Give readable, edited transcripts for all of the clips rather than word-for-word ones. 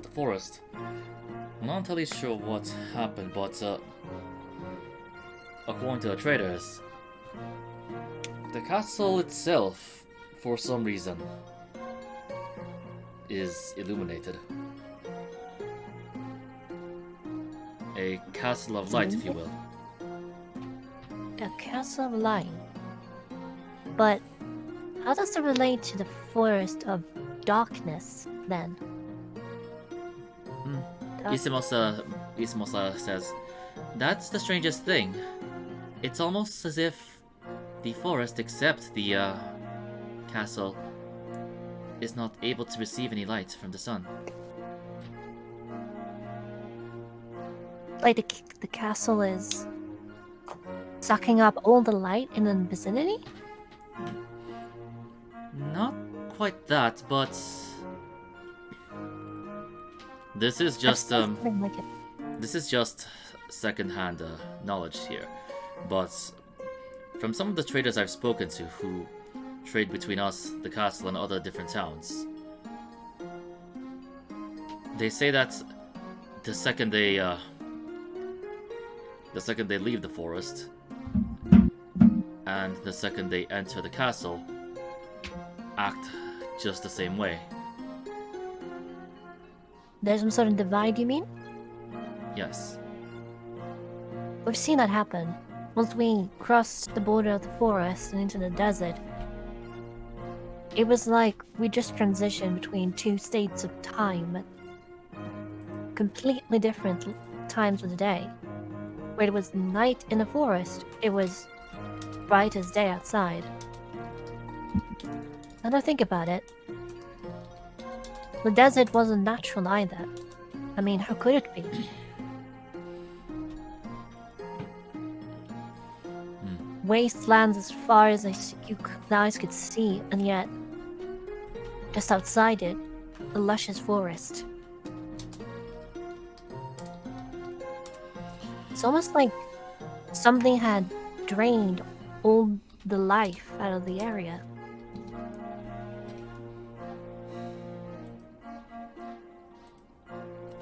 the forest. I'm not entirely sure what happened, but according to the traders, the castle itself, for some reason, is illuminated. A castle of light, if you will. A castle of light. But how does it relate to the forest of darkness, then? Isimosa says, that's the strangest thing. It's almost as if the forest, except the castle, is not able to receive any light from the sun. Like the castle is sucking up all the light in the vicinity? Not quite that, but this is just Like it. this is just second-hand knowledge here. But from some of the traders I've spoken to who trade between us, the castle, and other different towns, they say that the second they leave the forest and the second they enter the castle, act just the same way. There's some sort of divide, you mean? Yes. We've seen that happen. Once we crossed the border of the forest and into the desert, it was like we just transitioned between two states of time at completely different times of the day. Where it was night in the forest, it was bright as day outside. Now that I think about it, the desert wasn't natural either. I mean, how could it be? Wastelands as far as the eyes could see, and yet, just outside it, a luscious forest. It's almost like something had drained all the life out of the area.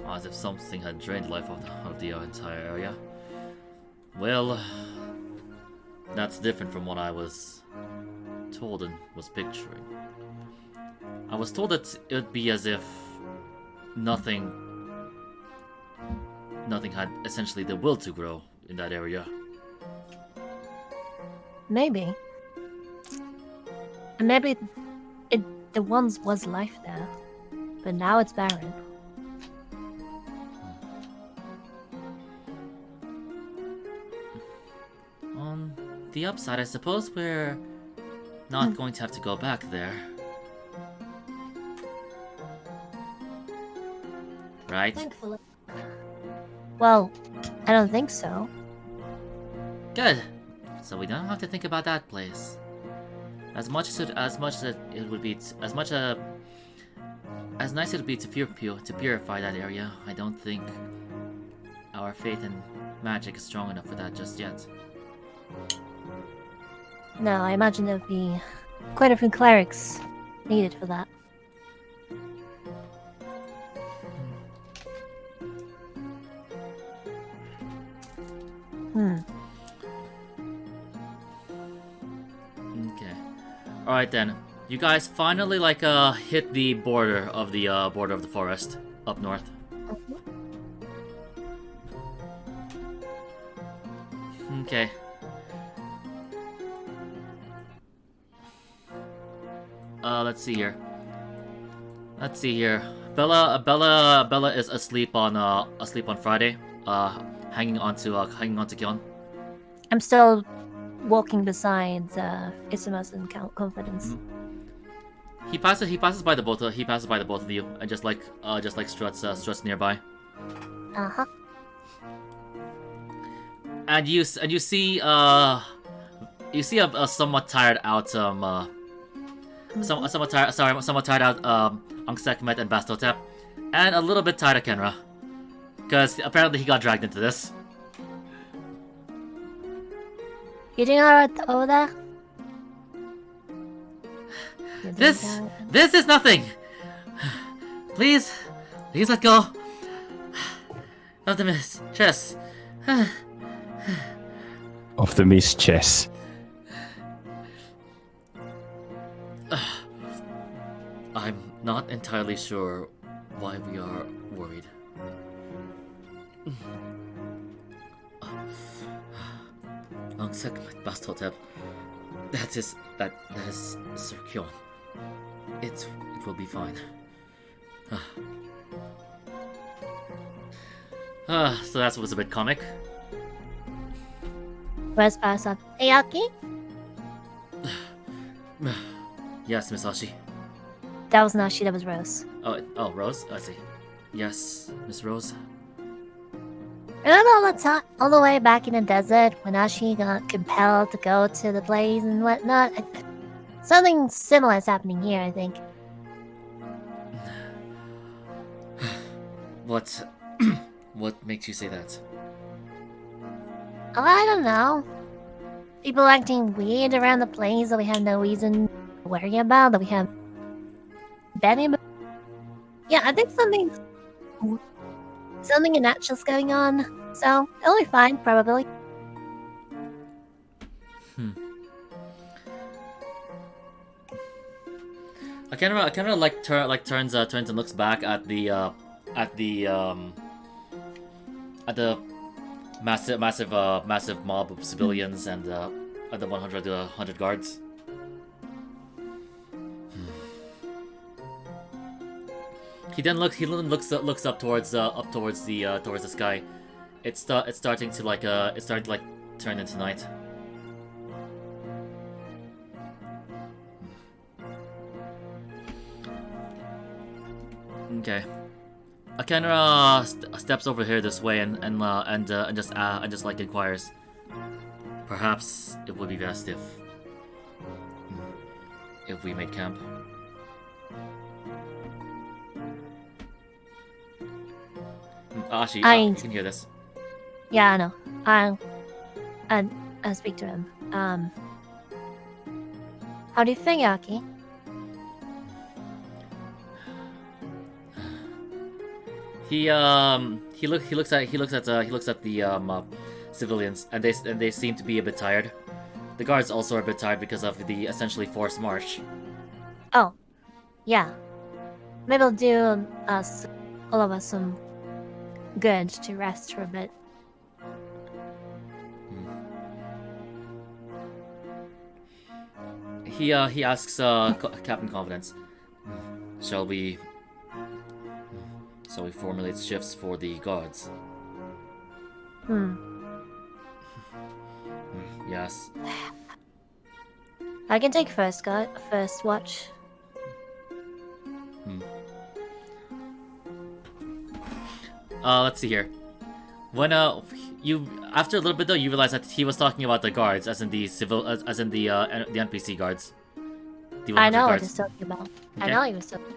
As if something had drained life of the entire area. Well, that's different from what I was told and was picturing. I was told that it would be as if nothing had essentially the will to grow in that area. Maybe. And maybe there once was life there, but now it's barren. On the upside, I suppose we're not going to have to go back there. Right? Thankfully. Well, I don't think so. Good. So we don't have to think about that place. As nice as it would be to purify that area, I don't think our faith in magic is strong enough for that just yet. No, I imagine there would be quite a few clerics needed for that. Okay. Alright then. You guys finally hit the border of the forest up north. Okay. Let's see here. Bella is asleep on Friday. Hanging on to Kion. I'm still walking beside Isimus in confidence. He passes by the both of you and just struts nearby. Uh-huh. And you see a somewhat tired out somewhat tired out Anksekmet and Bastotep, and a little bit tired of Kenra, because apparently he got dragged into this. You doing alright over there? This is nothing. Please Please let go of the chest. Of the Miss Chess. I'm not entirely sure why we are worried. Second Bastotep. That is Sir Kyon. It will be fine. So that was a bit comic. Where's Parasop? Ayaki? Yes, Miss Ashi. That was Nashi, that was Rose. Oh, Rose? I see. Yes, Miss Rose. Remember all the time, all the way back in the desert when Ashi got compelled to go to the place and whatnot? Something similar is happening here, I think. What makes you say that? Oh, I don't know. People acting weird around the place that we have no reason to worry about, that we have Benny. Yeah, I think something unnatural's going on. So it'll be fine, probably. I kind of like turns and looks back at the massive mob of civilians and at the 100 guards. He then looks up towards the sky. It's starting to turn into night. Okay. Akenra steps over here this way and just like inquires. Perhaps it would be best if we made camp. Ashi, you can hear this. Yeah, I know. I'll speak to him. How do you think, Aki? He looks at the civilians, and they seem to be a bit tired. The guards also are a bit tired because of the essentially forced march. Oh, yeah. Maybe it'll do all of us some good to rest for a bit. He asks Captain Confidence, shall we formulate shifts for the guards? Yes. I can take first watch. Let's see here. When you after a little bit though, you realize that he was talking about the guards, as in the NPC guards. I know what he's talking about. Okay. I know he was talking.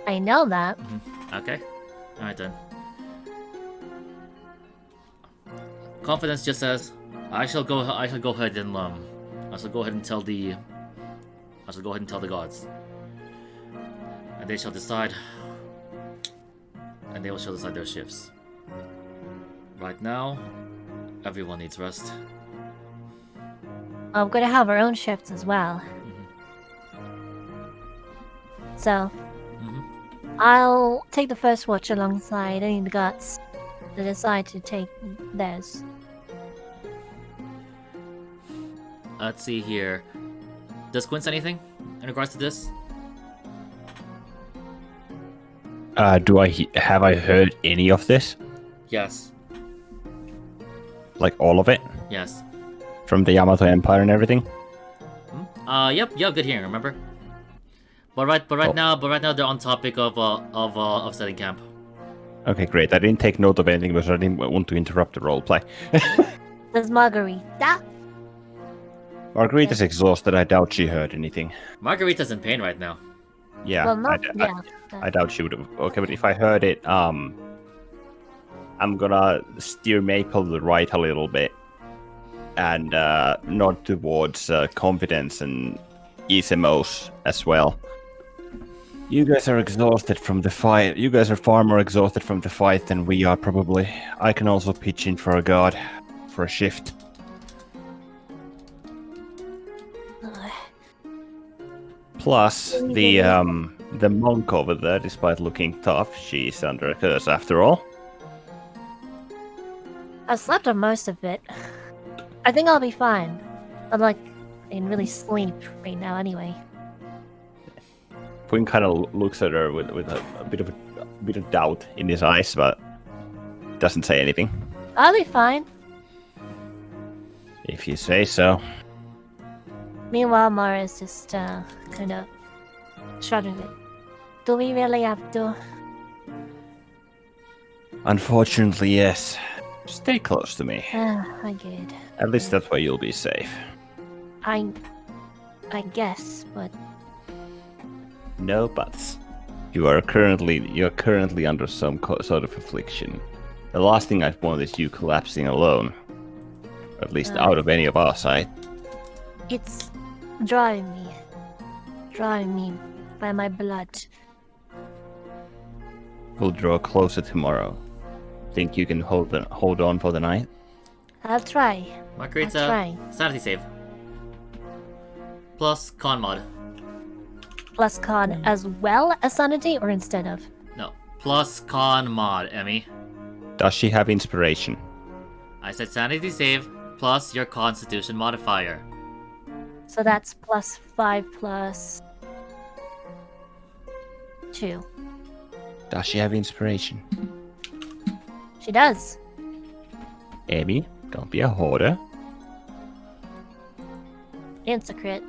I know that. Okay. All right then. Confidence just says, I shall go ahead and tell the gods, and they shall decide. And they shall decide their shifts. Right now, everyone needs rest. We're gonna have our own shifts as well. So, I'll take the first watch alongside any of the guards that decide to take theirs. Let's see here. Does Quince anything in regards to this? Have I heard any of this? Yes. Like all of it? Yes. From the Yamato Empire and everything? Yep, good hearing, remember? But right now they're on topic of setting camp. Okay, great. I didn't take note of anything because I didn't want to interrupt the roleplay. There's Margarita. Margarita's exhausted. I doubt she heard anything. Margarita's in pain right now. Yeah, well, I doubt she would have. Okay, but if I heard it, I'm gonna steer Maple to the right a little bit and nod towards Confidence and Isemos as well. You guys are exhausted from the fight. You guys are far more exhausted from the fight than we are, probably. I can also pitch in for a god, for a shift. Plus, the monk over there, despite looking tough, she's under a curse after all. I slept on most of it. I think I'll be fine. I'm like, I can really sleep right now anyway. Quinn kind of looks at her with a bit of doubt in his eyes, but doesn't say anything. I'll be fine. If you say so. Meanwhile, Mara's just kind of shrugging it. Do we really have to? Unfortunately, yes. Stay close to me. I get it. At least that way you'll be safe. I guess, but No buts. You're currently under some sort of affliction. The last thing I'd want is you collapsing alone. At least out of any of our sight. it's drawing me by my blood. We'll draw closer tomorrow. Think you can hold on for the night? I'll try. Margarita, I'll try. sanity save. Plus con mod. Plus con as well as sanity, or instead of? No, plus con mod, Emmy. Does she have inspiration? I said sanity save plus your constitution modifier. So that's plus 5 plus 2. Does she have inspiration? She does. Amy, don't be a hoarder. Insta-crit.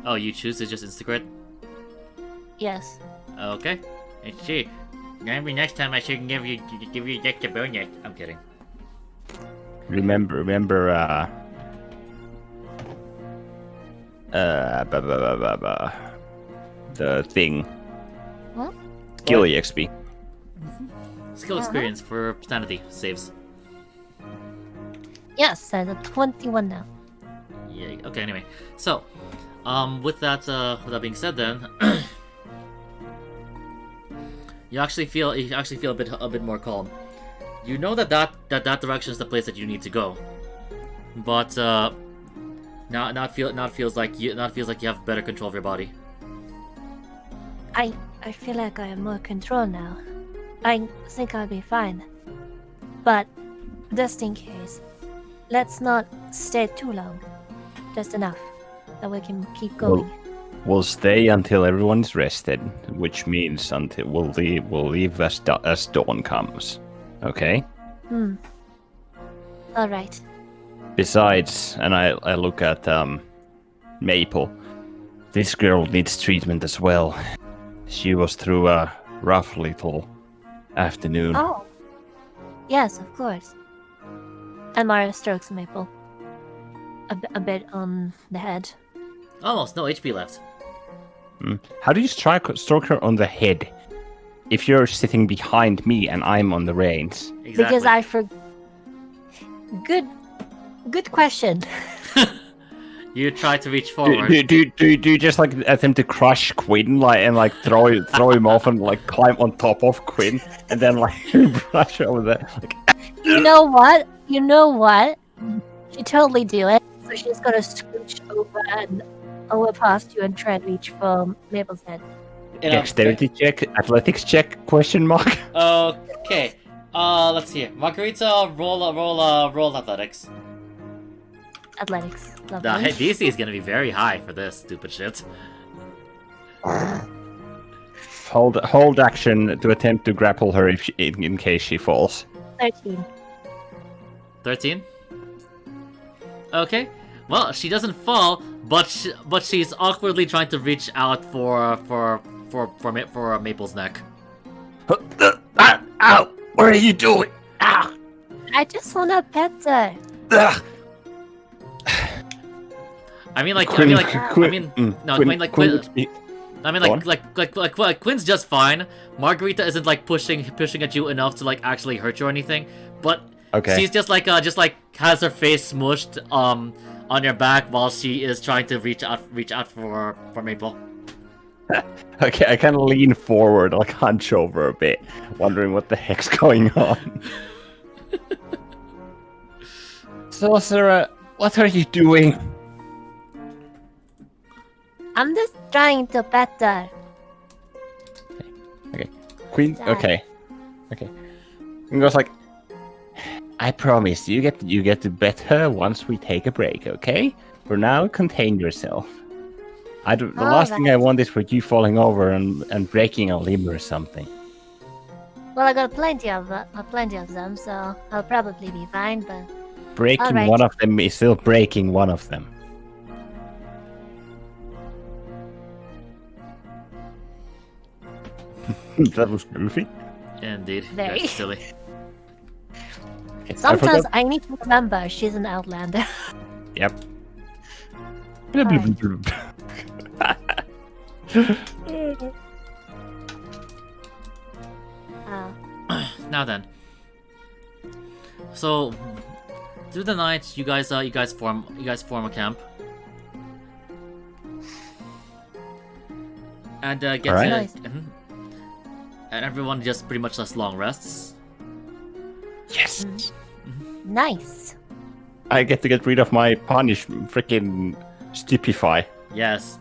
Oh, you choose to just instacrit? Yes. Okay. Let's see. Maybe next time I should give you a extra bonus. I'm kidding. Remember, the thing. Huh? Skill EXP. Skill experience for sanity saves. Yes, I have 21 now. Yeah. Okay. Anyway, so, with that being said, then, you actually feel a bit more calm. You know that direction is the place that you need to go, but now it feels like you have better control of your body. I feel like I have more control now. I think I'll be fine. But just in case, let's not stay too long. Just enough that we can keep going. We'll stay until everyone's rested, which means until we'll leave as dawn comes. Okay? All right. Besides, and I look at Maple. This girl needs treatment as well. She was through a rough little afternoon. Oh. Yes, of course. And Mara strokes Maple. A bit on the head. Almost no HP left. How do you stroke her on the head if you're sitting behind me and I'm on the reins? Exactly. Because Good question. You try to reach forward. Do you just like attempt to crush Quinn and throw him off and like climb on top of Quinn and then like brush over there? Like, You know what? She totally do it. So she's gonna scooch over past you and try and reach for Mabel's head. dexterity check, athletics check? Question mark. Okay. Let's see. Margarita, roll athletics. Athletics. The Lovely. DC is gonna be very high for this stupid shit. Hold action to attempt to grapple her in case she falls. 13. 13. Okay. Well, she doesn't fall, but she's awkwardly trying to reach out for Maple's neck. Ow! What are you doing? Ah! I just wanna pet her. Ah! Quinn's just fine. Margarita isn't like pushing at you enough to like actually hurt you or anything, but Okay. she's just like has her face smushed on your back while she is trying to reach out for Maple. Okay, I kind of lean forward, like hunch over a bit, wondering what the heck's going on. Sorcerer, what are you doing? I'm just trying to better. Okay. Queen. Dad. Okay. And goes like, I promise you get to bet her once we take a break. Okay. For now, contain yourself. The last thing I want is for you falling over and breaking a limb or something. Well, I got plenty of them, so I'll probably be fine. But Breaking Alright. one of them is still breaking one of them. That was goofy. Indeed, Very. that's silly. Okay, sometimes I need to remember she's an outlander. Yep. Now then. So through the night, you guys form a camp. And get Alright. to Nice. and everyone just pretty much does long rests. Yes. Nice. I get to get rid of my punish freaking stupefy. Yes.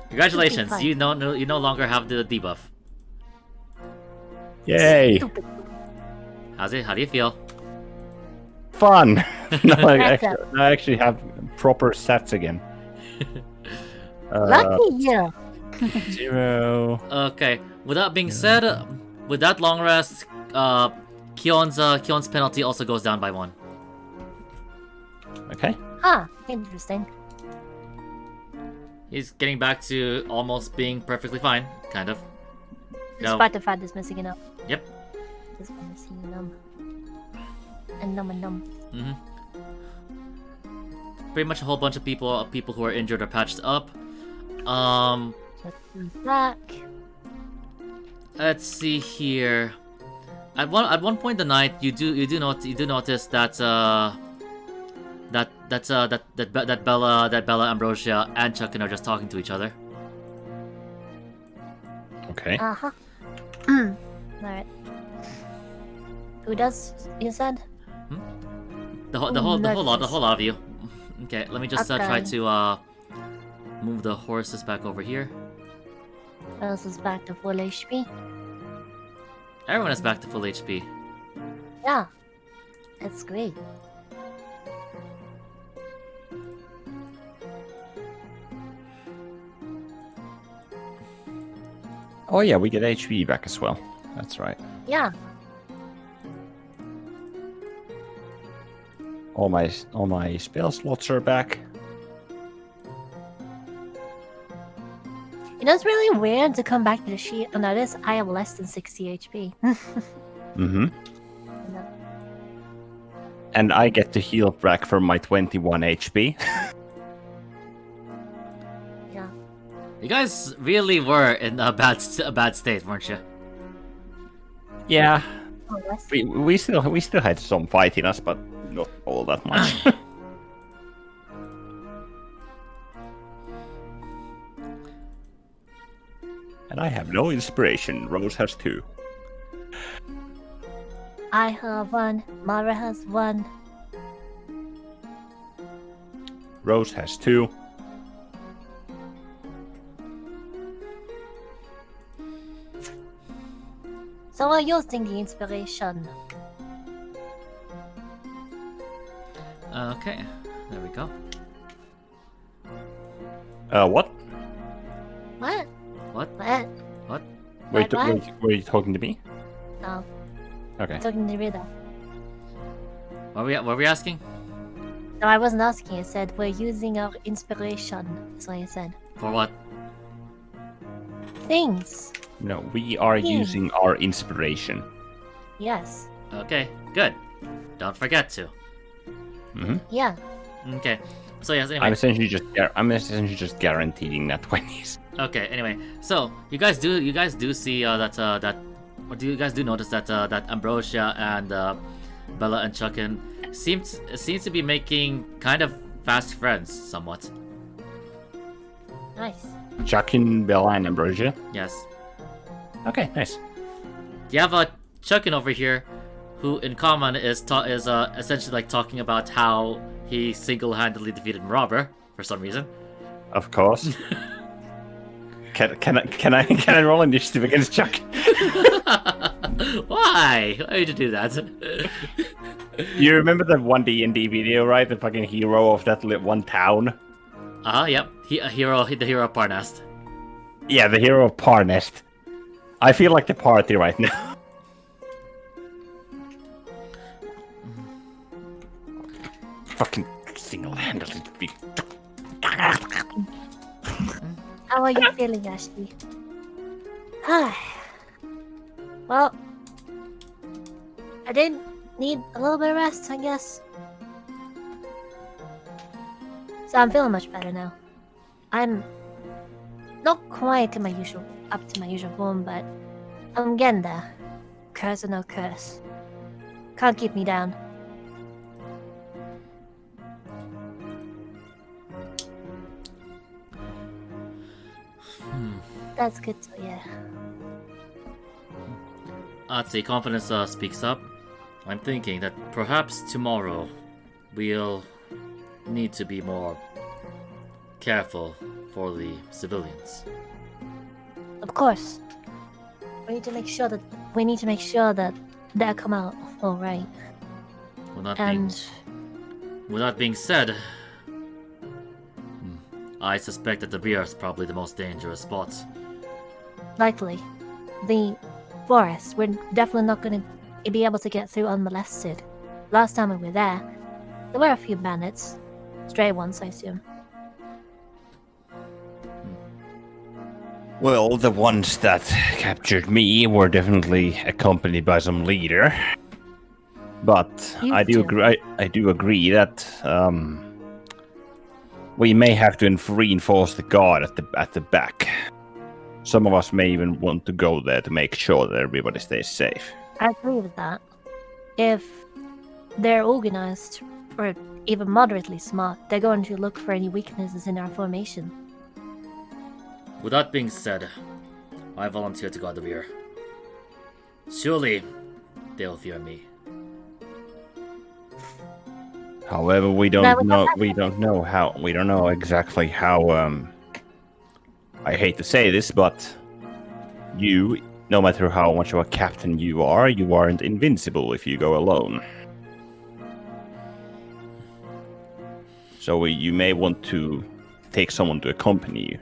Congratulations, Fine. you no longer have the debuff. Yay! Stupid. How do you feel? Fun. now Better. I actually have proper stats again. Lucky you. 0. Okay. With that being said, with that long rest, Kion's penalty also goes down by 1. Okay. Huh. Interesting. He's getting back to almost being perfectly fine, kind of. No. Despite the fact it's missing a num. Yep. This one missing a num. And num. Mm-hmm. Pretty much a whole bunch of people who are injured are patched up. Back. Let's see here. At one point in the night, you do notice that Bella, Ambrosia, and Chucken are just talking to each other. Okay. Uh-huh. Alright. Who does you said? The whole lot Notices. of you. Okay, let me just try Okay. to move the horses back over here. This is back to full HP. Everyone is back to full HP. Yeah. That's great. Oh yeah, we get HP back as well. That's right. Yeah. All my spell slots are back. You know, it's really weird to come back to the sheet and notice I have less than 60 HP. Mm-hmm. No. And I get to heal back from my 21 HP. Yeah. You guys really were in a bad state, weren't you? Yeah. Oh, less. We still had some fight in us, but not all that much. And I have no inspiration. Rose has 2. I have 1. Mara has 1. Rose has 2. So we're using the inspiration. Okay, there we go. What? What? What? What? What? Were you talking to me? No. Okay. Talking to Rita. What were we asking? No, I wasn't asking. I said we're using our inspiration. That's what I said. For what? Things. No, we are Yeah. using our inspiration. Yes. Okay, good. Don't forget to. Mm-hmm. Yeah. Okay. So yes, I'm anyway. essentially just guaranteeing that 20s. Okay, anyway. So you guys do see or do you guys do notice that Ambrosia and Bella and Chucken seems to be making kind of fast friends, somewhat. Nice. Chuck in Bella and Ambrosia. Yes. Okay, nice. You have Chuckin over here, who in common is essentially like talking about how he single-handedly defeated Marauder for some reason. Of course. Can I roll initiative against Chuck? Why? Why would you do that? You remember the one D&D video, right? The fucking hero of that one town. Yep. The hero of Parnast. Yeah, the hero of Parnest. I feel like the party right now. Fucking single-handedly defeat. How are you feeling, Ashley? Well, I did need a little bit of rest, I guess. So I'm feeling much better now. I'm not quite up to my usual form, but I'm getting there. Curse or no curse. Can't keep me down. That's good to hear. I'd say confidence speaks up. I'm thinking that perhaps tomorrow we'll need to be more careful for the civilians. Of course. We need to make sure that they come out all right. With that being said, I suspect that the rear is probably the most dangerous spot. Likely. The forest, we're definitely not going to be able to get through unmolested. Last time we were there were a few bandits. Stray ones, I assume. Well, the ones that captured me were definitely accompanied by some leader. But I do agree that we may have to reinforce the guard at the back. Some of us may even want to go there to make sure that everybody stays safe. I agree with that. If they're organized, or even moderately smart, they're going to look for any weaknesses in our formation. With that being said, I volunteer to guard the rear. Surely, they'll fear me. However, we don't know exactly how. I hate to say this, but you, no matter how much of a captain you aren't invincible if you go alone. So you may want to take someone to accompany you.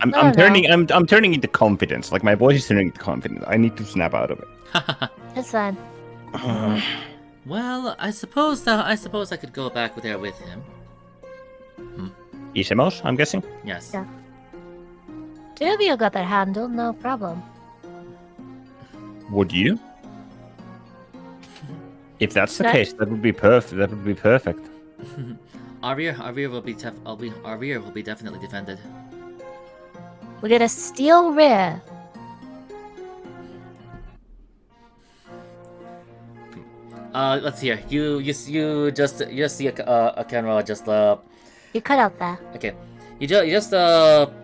I'm turning into confidence. Like my voice is turning into confidence. I need to snap out of it. It's fine. Well, I suppose I could go back there with him. Isemos, I'm guessing? Yes. Yeah. Two of you got that handled, no problem. Would you? If that's the case, that would be perfect. That would be perfect. Our rear will be definitely defended. We're gonna steal rear. Let's see here. You just see a camera just You cut out there. Okay. You just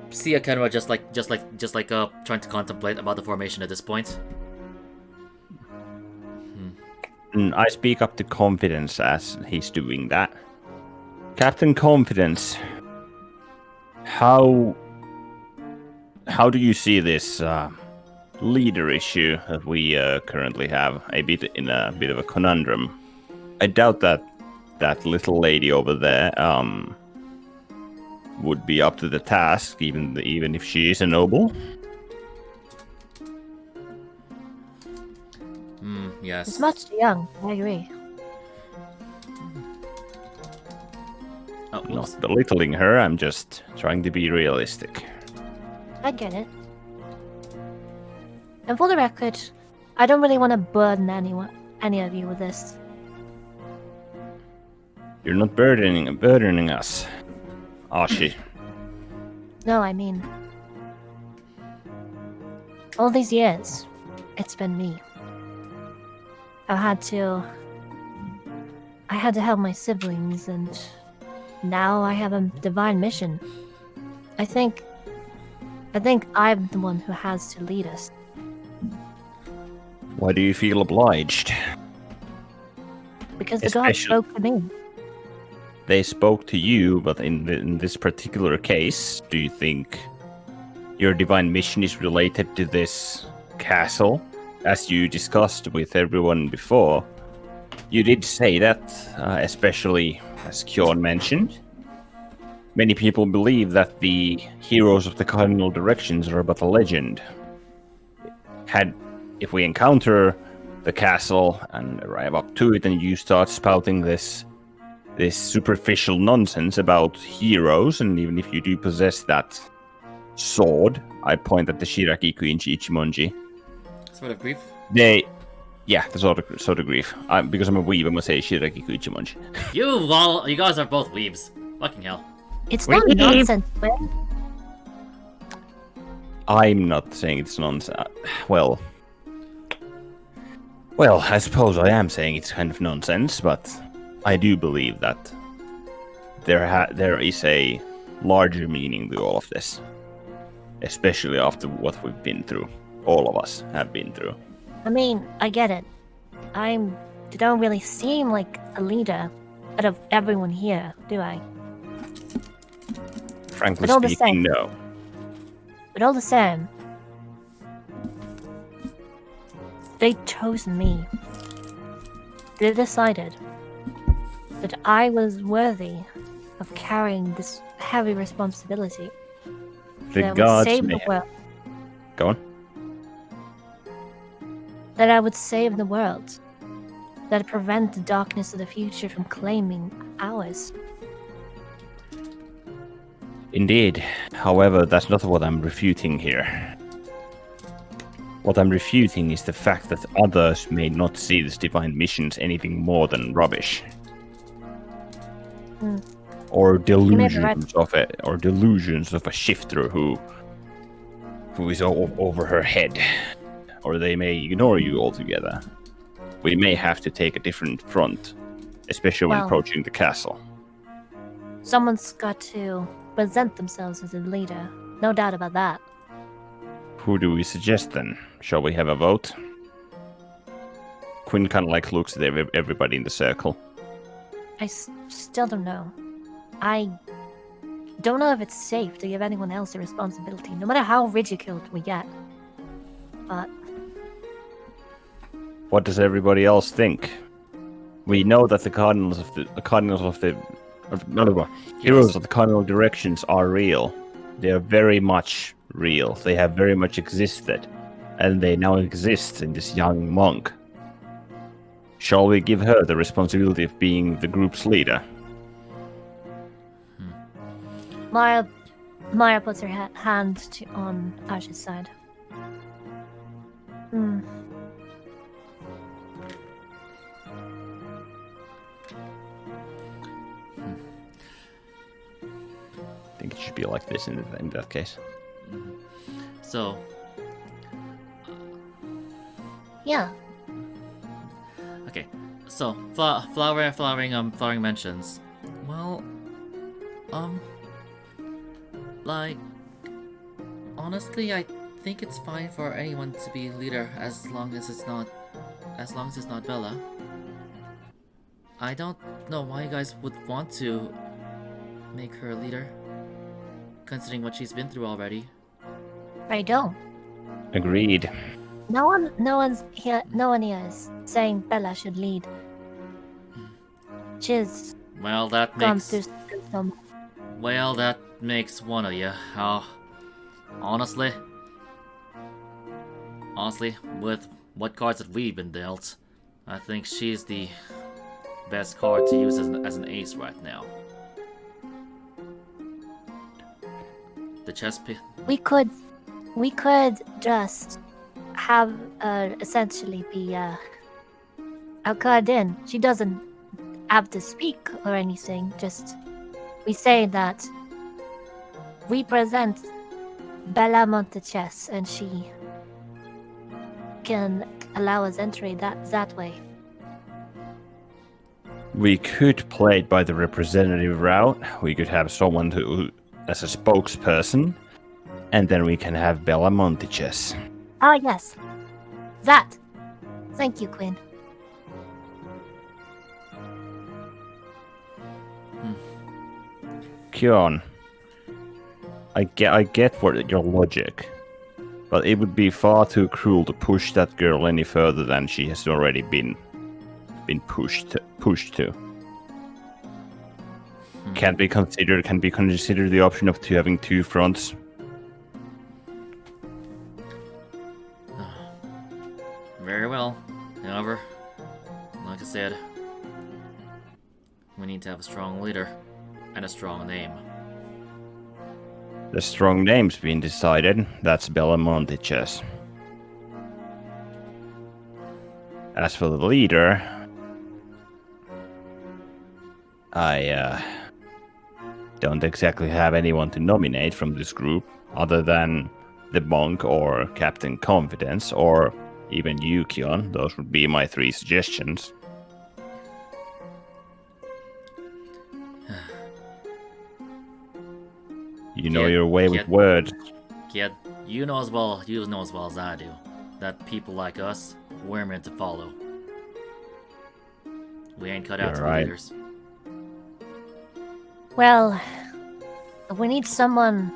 see a camera just like trying to contemplate about the formation at this point. I speak up to Confidence as he's doing that. Captain Confidence, how do you see this leader issue that we currently have a bit of a conundrum? I doubt that little lady over there would be up to the task, even if she is a noble. Yes. It's much too young. I agree. Oh, Not belittling her, I'm just trying to be realistic. I get it. And for the record, I don't really want to burden any of you with this. You're not burdening us, are she? No, I mean, all these years, it's been me. I've had to I had to help my siblings, and now I have a divine mission. I think I'm the one who has to lead us. Why do you feel obliged? Because the gods Especially- spoke to me. They spoke to you, but in this particular case, do you think your divine mission is related to this castle? As you discussed with everyone before, you did say that, especially as Kjorn mentioned. Many people believe that the heroes of the cardinal directions are but a legend. If we encounter the castle and arrive up to it, and you start spouting this superficial nonsense about heroes, and even if you do possess that sword, I point at the Shirakiku Ichimonji. Sort of brief. The sword of grief. Because I'm a weeb, I'm gonna say Shirakiku Ichimonji. You guys are both weebs. Fucking hell. It's not nonsense, Will. I'm not saying it's nonsense. Well, I suppose I am saying it's kind of nonsense, but I do believe that there is a larger meaning to all of this, especially after what we've been through. All of us have been through. I mean, I get it. I don't really seem like a leader out of everyone here, do I? Frankly But all the speaking, same. no. But all the same, they chose me. They decided that I was worthy of carrying this heavy responsibility. The that I would gods save may the world. Go on. That I would save the world. That I'd prevent the darkness of the future from claiming ours. Indeed. However, that's not what I'm refuting here. What I'm refuting is the fact that others may not see these divine missions anything more than rubbish. Hmm. Or may be right. delusions of a shifter who is over her head. Or they may ignore you altogether. We may have to take a different front, especially when Well- approaching the castle. Someone's got to present themselves as a leader. No doubt about that. Who do we suggest then? Shall we have a vote? Quinn kind of like looks at everybody in the circle. I still don't know. I don't know if it's safe to give anyone else a responsibility, no matter how ridiculed we get. But What does everybody else think? We know that the heroes of the cardinal directions are real. They are very much real. They have very much existed, and they now exist in this young monk. Shall we give her the responsibility of being the group's leader? Maya puts her hand on Ash's side. Hmm. I think it should be like this in that case. So, Yeah. okay. So, flowering mentions. Well, like, honestly, I think it's fine for anyone to be leader as long as it's not Bella. I don't know why you guys would want to make her a leader, considering what she's been through already. I don't. Agreed. No one here is saying Bella should lead. She's Well, that gone makes through so much. well, that makes one of you. Honestly, with what cards that we've been dealt, I think she's the best card to use as an ace right now. The chess piece. We could just have essentially be our card in. She doesn't have to speak or anything. Just we say that we present Bella Montechess, and she can allow us entry that way. We could play it by the representative route. We could have someone who as a spokesperson, and then we can have Bella Montiches. Oh, yes. That. Thank you, Quinn. Kyon, I get what your logic, but it would be far too cruel to push that girl any further than she has already been pushed to. Can be considered the option of having two fronts. Very well. However, like I said, we need to have a strong leader and a strong name. The strong name's been decided. That's Bella Montiches. As for the leader, I don't exactly have anyone to nominate from this group other than the monk or Captain Confidence or even Yukion. Those would be my three suggestions. You know your way with words. Kid, you know as well as I do that people like us, we're meant to follow. We ain't cut out to be leaders. Well, if we need someone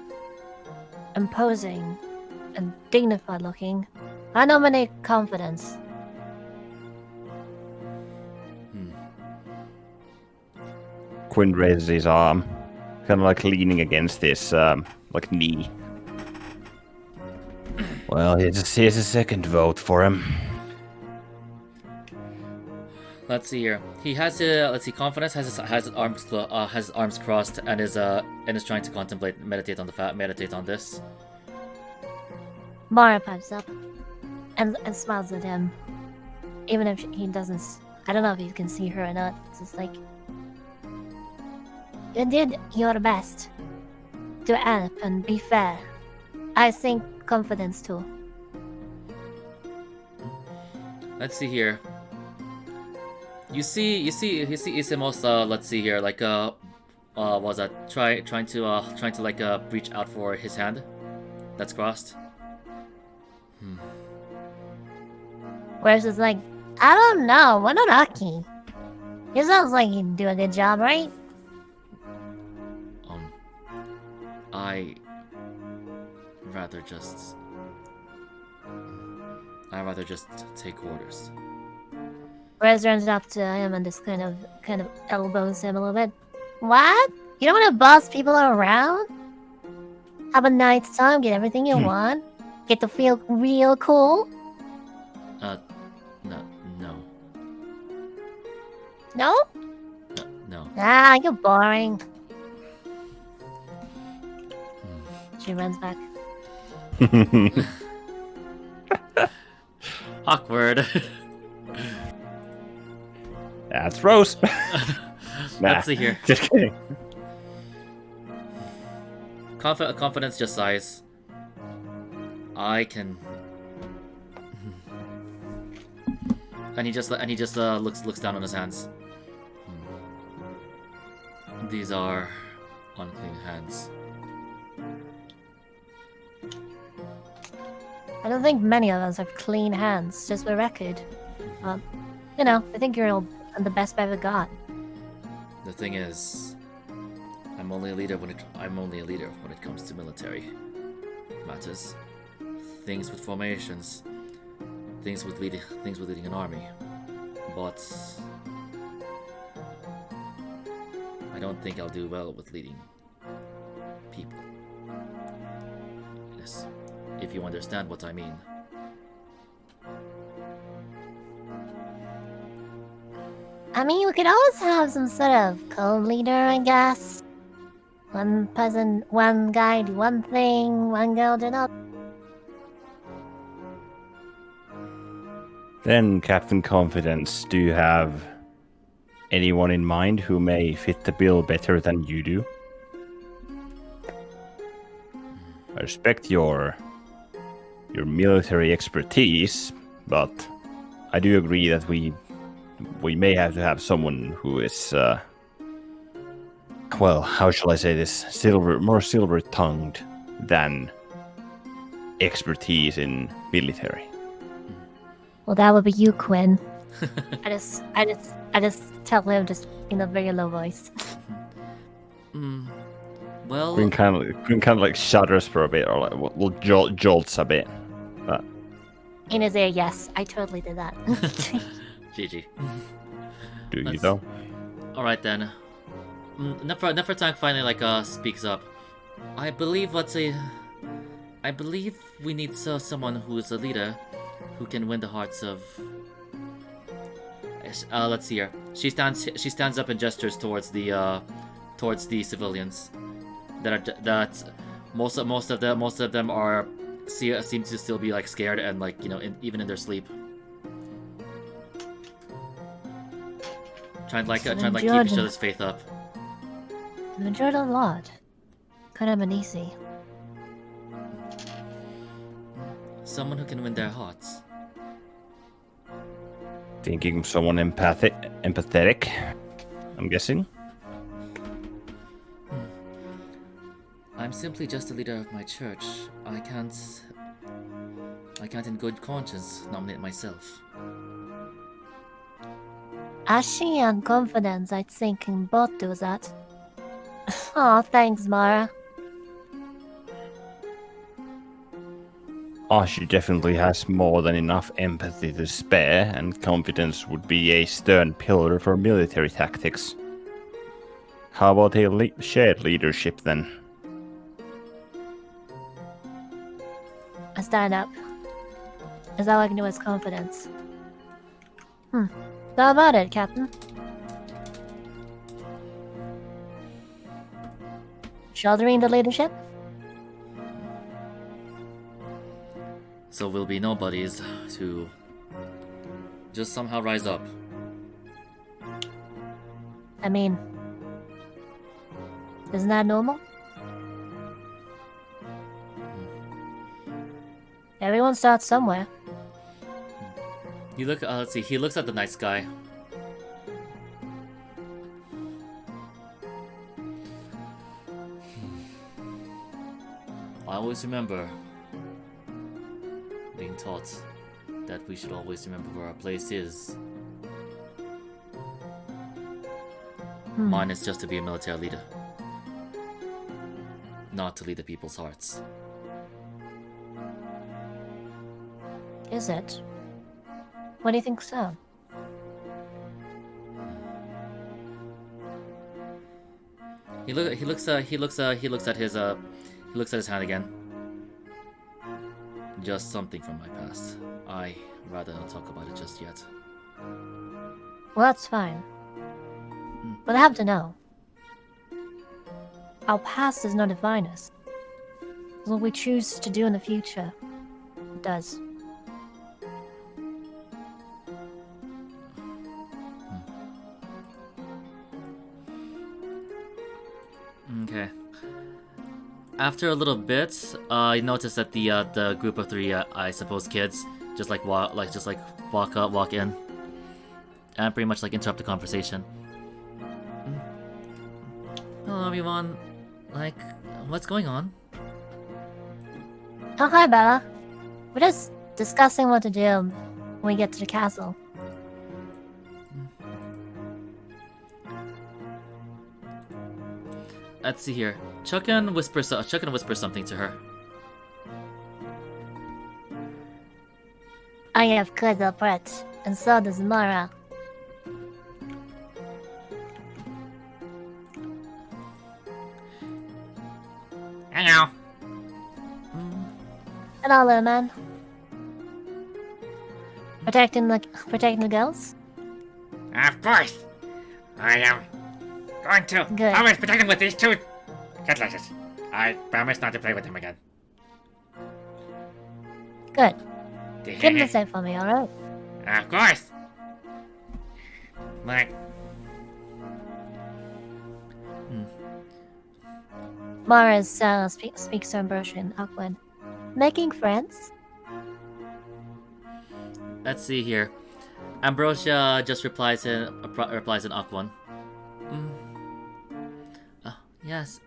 imposing and dignified looking, I nominate Confidence. Quinn raises his arm, kind of like leaning against his knee. Well, here's a second vote for him. Let's see here. He has Confidence has his arms crossed and is trying to meditate on this. Mara pipes up and smiles at him, even if he doesn't. I don't know if you can see her or not. It's just like you did your best to help and be fair. I think Confidence too. Let's see here. You see Isimos, let's see here, like, was that trying to reach out for his hand that's crossed? Whereas it's like, I don't know, what a lucky. It sounds like you do a good job, right? I'd rather just take orders. Rez runs up to him and just kind of elbows him a little bit. What? You don't want to boss people around? Have a nice time, get everything you want? Get to feel real cool? No. No? No. Ah, you're boring. She runs back. Awkward. That's Rose. Let's see here. Just kidding. Confidence just sighs. I can. And he just looks down on his hands. These are unclean hands. I don't think many of us have clean hands, just for record. I think you're the best I've ever got. The thing is, I'm only a leader when it comes to military matters. Things with formations, things with leading an army. But I don't think I'll do well with leading people. Yes, if you understand what I mean. I mean, we could always have some sort of co-leader, I guess. One person, one guy do one thing, one girl do another. Then, Captain Confidence, do you have anyone in mind who may fit the bill better than you do? I respect your military expertise, but I do agree that we we may have to have someone who is, well, how shall I say this? More silver-tongued than expertise in military. Well, that would be you, Quinn. I just tell him just in a very low voice. Well, Quinn kind of like shudders for a bit, or like well, jolts a bit. But In his ear, yes, I totally did that. GG. do you Let's- though? All right then. Nefertang finally speaks up. I believe we need someone who is a leader, who can win the hearts of. Let's see here. She stands up and gestures towards the civilians. That most of them are seem to still be like scared and like even in their sleep. Trying to keep each other's faith up. I've enjoyed a lot. Kind of uneasy. Someone who can win their hearts. Thinking of someone empathetic, I'm guessing. I'm simply just the leader of my church. I can't in good conscience nominate myself. Ashi and confidence, I think, can both do that. Aw, thanks, Mara. She definitely has more than enough empathy to spare, and confidence would be a stern pillar for military tactics. How about a shared leadership then? I stand up. Is all I can do is confidence. So how about it, Captain? Shouldering the leadership? So we'll be nobodies to just somehow rise up. I mean, isn't that normal? Everyone starts somewhere. Let's see. He looks at the night sky. I always remember being taught that we should always remember where our place is. Mine is just to be a military leader, not to lead the people's hearts. Is it? What do you think so? He looks at his hand again. Just something from my past. I rather not talk about it just yet. Well, that's fine. But I have to know. Our past does not define us. What we choose to do in the future, it does. Okay. After a little bit, I noticed that the group of three, I suppose, kids, just walk in, and pretty much like interrupt the conversation. Hello, everyone. Like, what's going on? Oh, hi, Bella. We're just discussing what to do when we get to the castle. Let's see here. Chucken whispers something to her. I have cuddle Brett, and so does Mara. Hello. Hello, little man. Protecting the girls? Of course. I am going to Good. always protect him with these two cutlasses. I promise not to play with him again. Good. Keep them safe for me, alright? Of course. But Mara speaks to Ambrosian, Aquin. Making friends? Let's see here. Ambrosia just replies in Aquan. Mm. Oh, yes.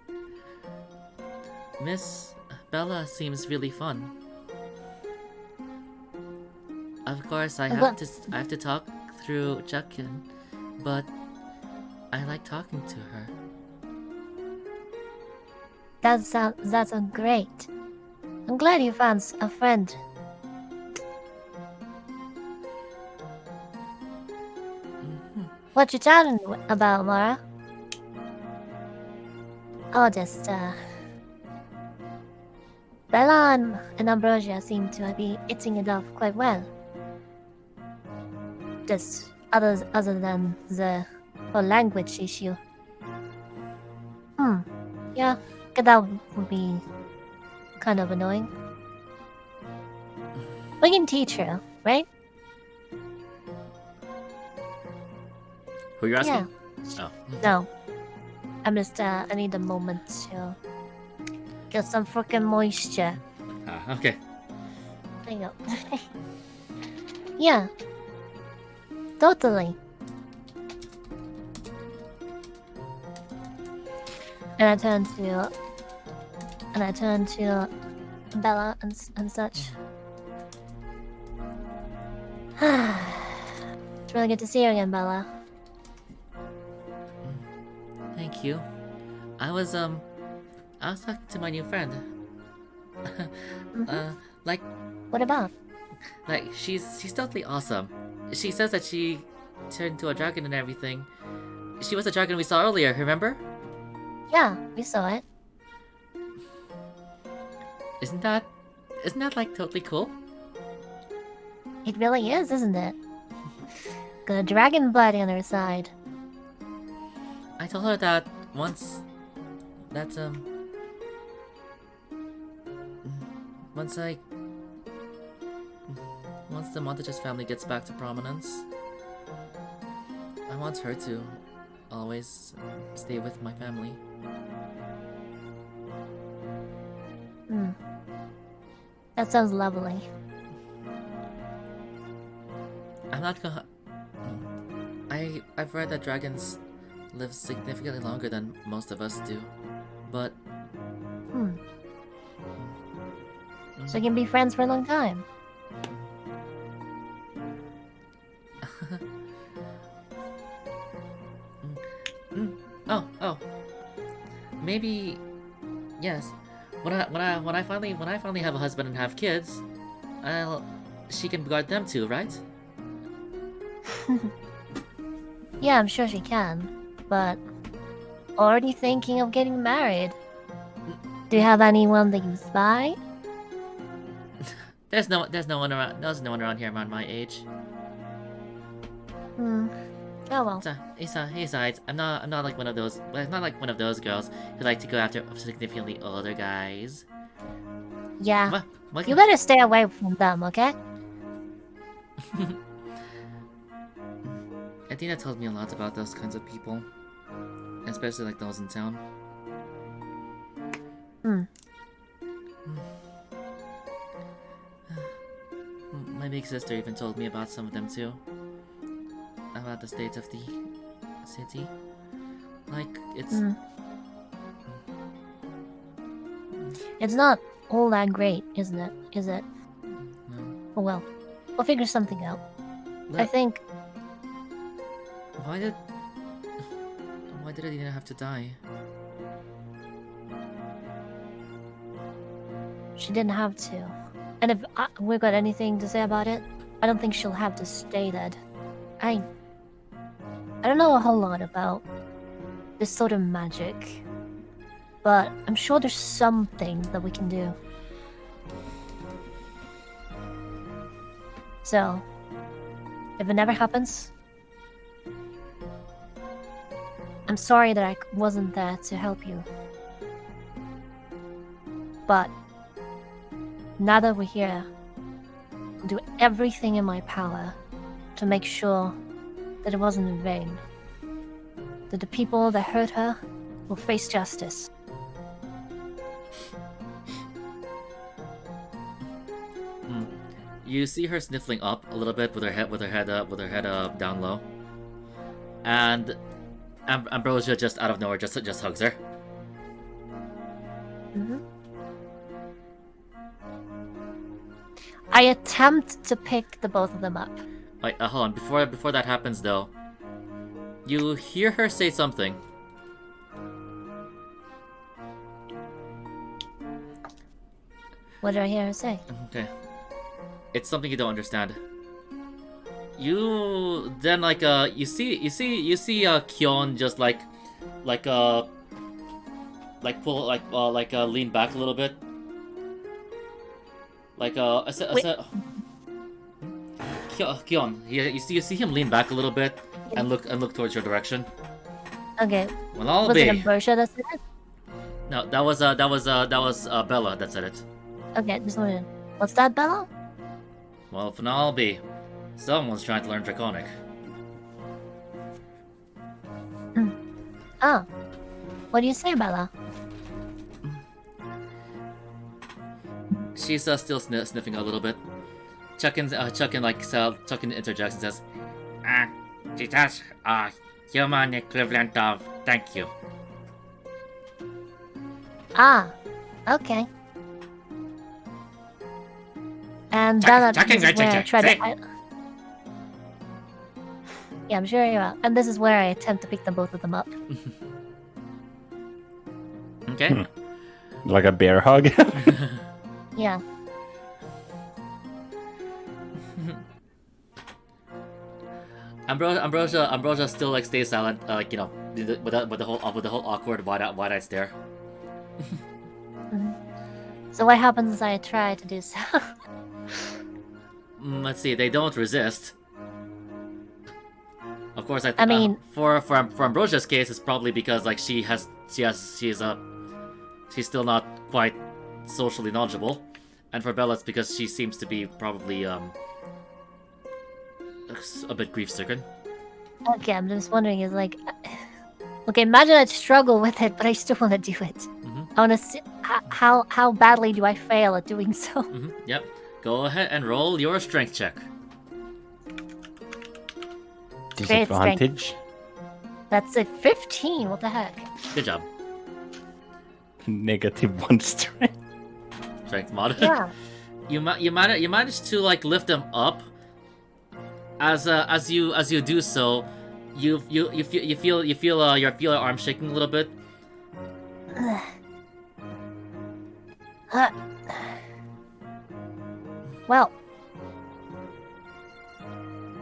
Miss Bella seems really fun. Of course, I have to talk through Chuckin, but I like talking to her. That's great. I'm glad you found a friend. What you chatting about, Mara? Oh, just Bella and Ambrosia seem to be hitting it off quite well. Just other than the whole language issue. Yeah, that would be kind of annoying. We can teach her, right? Who you asking? Yeah. Oh. No. I'm just, I need a moment to get some fucking moisture. Okay. There you go. Yeah. Totally. And I turn to Bella and such. It's really good to see you again, Bella. Thank you. I was talking to my new friend. Like, What about? like she's totally awesome. She says that she turned into a dragon and everything. She was a dragon we saw earlier, remember? Yeah, we saw it. Isn't that like totally cool? It really is, isn't it? Got a dragon blood on her side. I told her that once that once the Montages family gets back to prominence, I want her to always stay with my family. That sounds lovely. I'm not gonna. I've read that dragons live significantly longer than most of us do, but So you can be friends for a long time. Oh, maybe, yes. When I finally have a husband and have kids, she can guard them too, right? Yeah, I'm sure she can. But already thinking of getting married. Do you have anyone that you spy? There's no one around here around my age. Oh well. Besides, I'm not like one of those. I'm not like one of those girls who like to go after significantly older guys. Yeah. What You better stay away from them, okay? Adina told me a lot about those kinds of people, especially like those in town. My big sister even told me about some of them too. About the state of the city. Like, it's... It's not all that great, isn't it? Is it? No. Oh well. We'll figure something out. I think... Why did Adina have to die? She didn't have to. And if we've got anything to say about it, I don't think she'll have to stay dead. I don't know a whole lot about this sort of magic, but I'm sure there's something that we can do. So, if it never happens, I'm sorry that I wasn't there to help you. But now that we're here, I'll do everything in my power to make sure that it wasn't in vain. That the people that hurt her will face justice. You see her sniffling up a little bit with her head down low, and Ambrosia just out of nowhere just hugs her. Mhm. I attempt to pick the both of them up. Wait, hold on. Before that happens, though, you hear her say something. What did I hear her say? Okay, it's something you don't understand. You then you see Kyon just lean back a little bit. Kyon, you see him lean back a little bit and look towards your direction. Okay. Well, I'll Was be. it Ambrosia that said it? No, that was Bella that said it. Okay, just wanted. What's that, Bella? Well, for now I'll be. Someone's trying to learn Draconic. Oh. What do you say, Bella? She's still sniffing a little bit. Chuckin interjects and says, She does human equivalent of thank you. Ah. Okay. And Bella, this is where I try to... Yeah, I'm sure you are. And this is where I attempt to pick them both of them up. okay. Like a bear hug. Yeah. Ambrosia still stays silent, with the whole awkward wide-eyed stare. So what happens as I try to do so? Let's see, they don't resist. Of course, I mean, for Ambrosia's case, it's probably because she's still not quite socially knowledgeable, and for Bella, it's because she seems to be probably a bit grief-stricken. okay, I'm just wondering, okay, imagine I'd struggle with it, but I still want to do it. I want to see how badly do I fail at doing so. Yep. Go ahead and roll your strength check. Disadvantage. That's a 15. What the heck? Good job. -1 strength. Strength mod. Yeah. you managed to lift them up. As you do so, you feel your arm shaking a little bit. Well.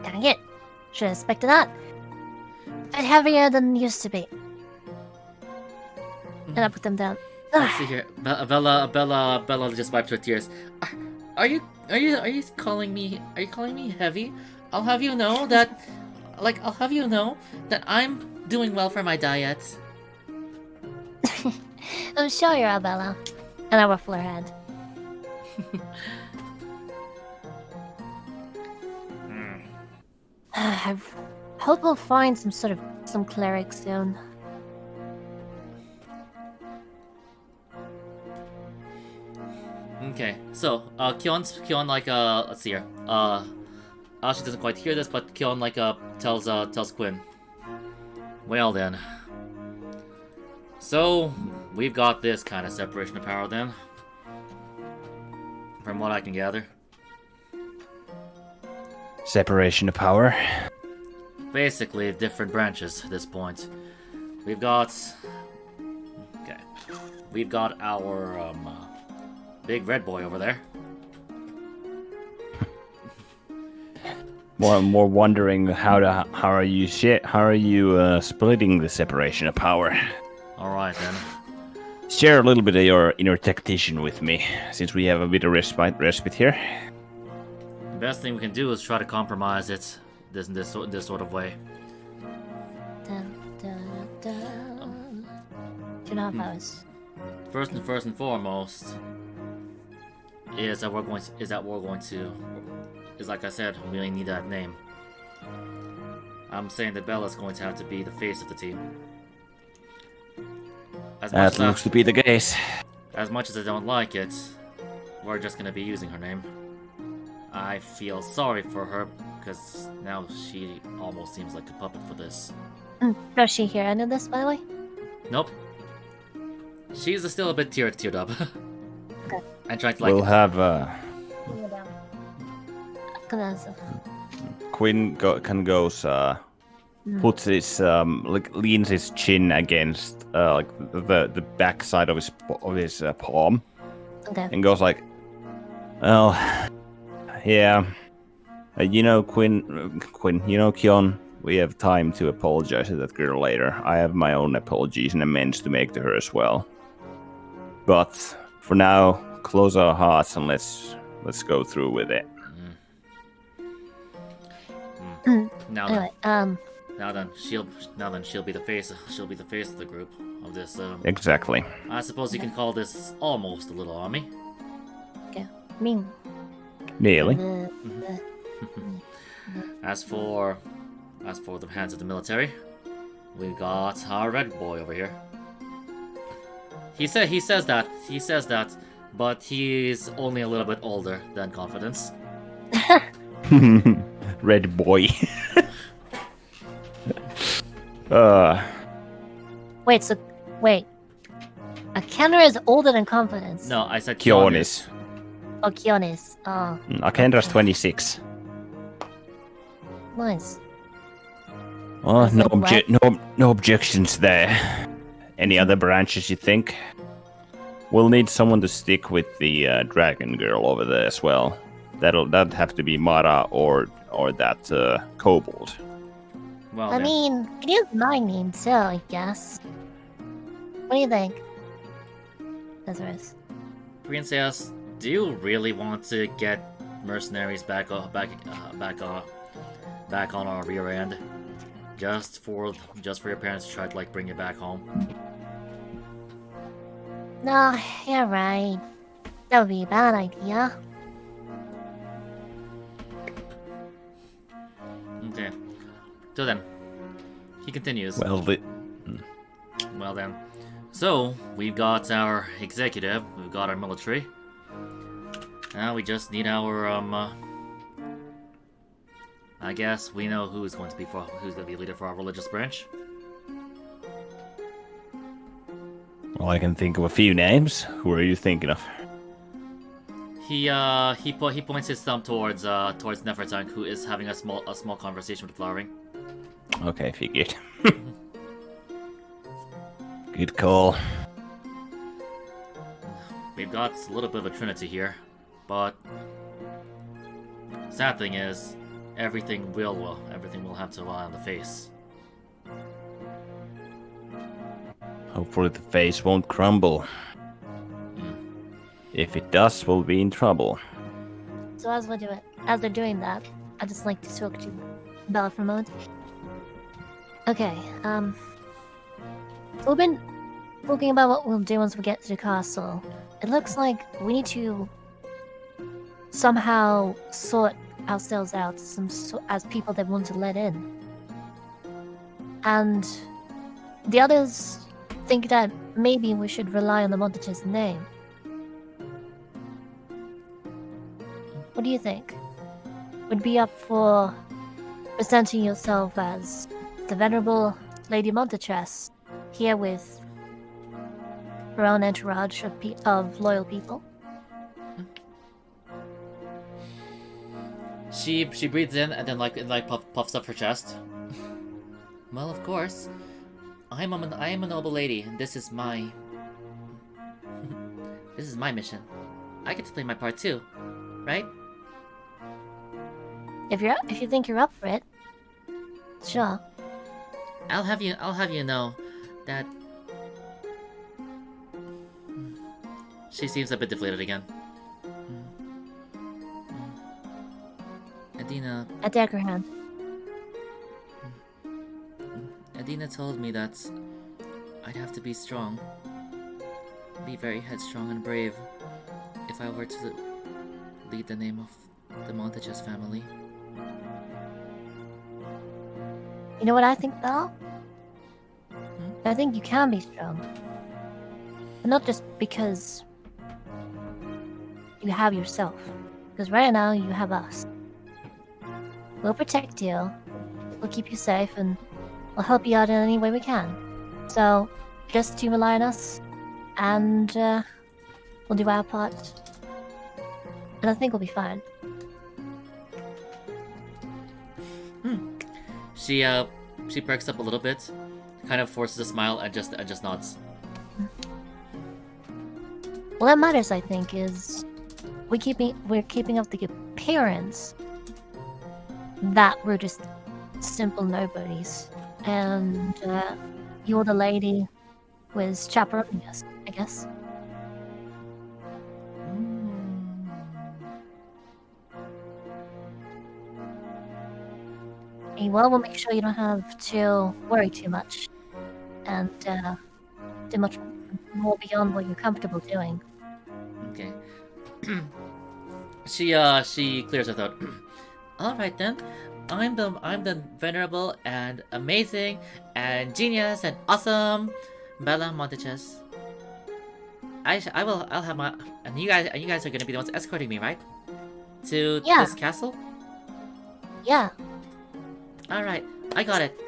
Dang it. Should have expected that. A bit heavier than it used to be. And I put them down. Let's see here. Bella just wiped her tears. Are you calling me heavy? I'll have you know that I'm doing well for my diet. I'm sure you are, Bella. And I ruffle her head. I hope we'll find some cleric soon. Okay, so Kyon let's see here. She doesn't quite hear this, but Kyon tells Quinn. Well then. So we've got this kind of separation of power then. From what I can gather. Separation of power. Basically different branches at this point. We've got our big red boy over there. More wondering how are you splitting the separation of power? All right then. Share a little bit of your inner tactician with me, since we have a bit of respite here. The best thing we can do is try to compromise it this sort of way. Do not have powers. First and foremost is like I said, we really need that name. I'm saying that Bella's going to have to be the face of the team. That looks to be the case. As much as I don't like it, we're just going to be using her name. I feel sorry for her because now she almost seems like a puppet for this. Does she hear any of this, by the way? Nope. She's still a bit teared up. Okay. And trying to like. We'll have Quinn goes puts his like leans his chin against like the backside of his palm Okay. and goes like, "Well, yeah, you know, Quinn, you know, Kion, we have time to apologize to that girl later. I have my own apologies and amends to make to her as well. But for now, close our hearts and let's go through with it." Now Anyway, then she'll be the face. She'll be the face of the group of this. Exactly. I suppose you can call this almost a little army. I mean, Nearly. As for the hands of the military, we got our red boy over here. He says that, but he's only a little bit older than Confidence. Red boy. wait. A Kenner is older than Confidence. No, I said Kionis. Oh, Kionis. Oh, Akendra's 26. nice. Oh, Is no, it no objections there. Any other branches you think? We'll need someone to stick with the dragon girl over there as well. That'd have to be Mara or that kobold. Well, I then, mean, it is my name too, I guess. What do you think? Lazarus. Princess, do you really want to get mercenaries back on our rear end, just for your parents to try to like bring you back home? No, you're right. That would be a bad idea. Okay. So then, he continues. Well, Well then, so we've got our executive, we've got our military. Now we just need our I guess we know who's going to be leader for our religious branch. well, I can think of a few names. Who are you thinking of? He points his thumb towards Nefertank, who is having a small conversation with Flowering. Okay, figured. Good call. We've got a little bit of a trinity here, but sad thing is, everything will have to lie on the face. Hopefully the face won't crumble. If it does, we'll be in trouble. So as they're doing that, I'd just like to talk to Bella for a moment. Okay, we've been talking about what we'll do once we get to the castle. It looks like we need to somehow sort ourselves out as people that want to let in. And the others think that maybe we should rely on the Montage's name. What do you think? Would be up for presenting yourself as the venerable Lady Montaches here with her own entourage of loyal people? She breathes in and then puffs up her chest. Well, of course, I am a noble lady, and this is my mission. I get to play my part too, right? If you think you're up for it, sure. I'll have you know that she seems a bit deflated again. Adina. I take her hand. Adina told me that I'd have to be strong, be very headstrong and brave, if I were to lead the name of the Montages family. You know what I think, Belle? I think you can be strong. But not just because you have yourself. Because right now you have us. We'll protect you. We'll keep you safe, and we'll help you out in any way we can. So, just to rely on us, and we'll do our part. And I think we'll be fine. She perks up a little bit, kind of forces a smile, and just nods. Well, that matters, I think, is we're keeping up the appearance that we're just simple nobodies, and you're the lady who is chaperoning us, I guess. Hey, well, we'll make sure you don't have to worry too much, and do much more beyond what you're comfortable doing. Okay. She clears her throat. All right then. I'm the venerable and amazing and genius and awesome Bella Monteches. I'll have my and you guys are gonna be the ones escorting me, right? To Yeah. this castle? Yeah, Alright, I got it.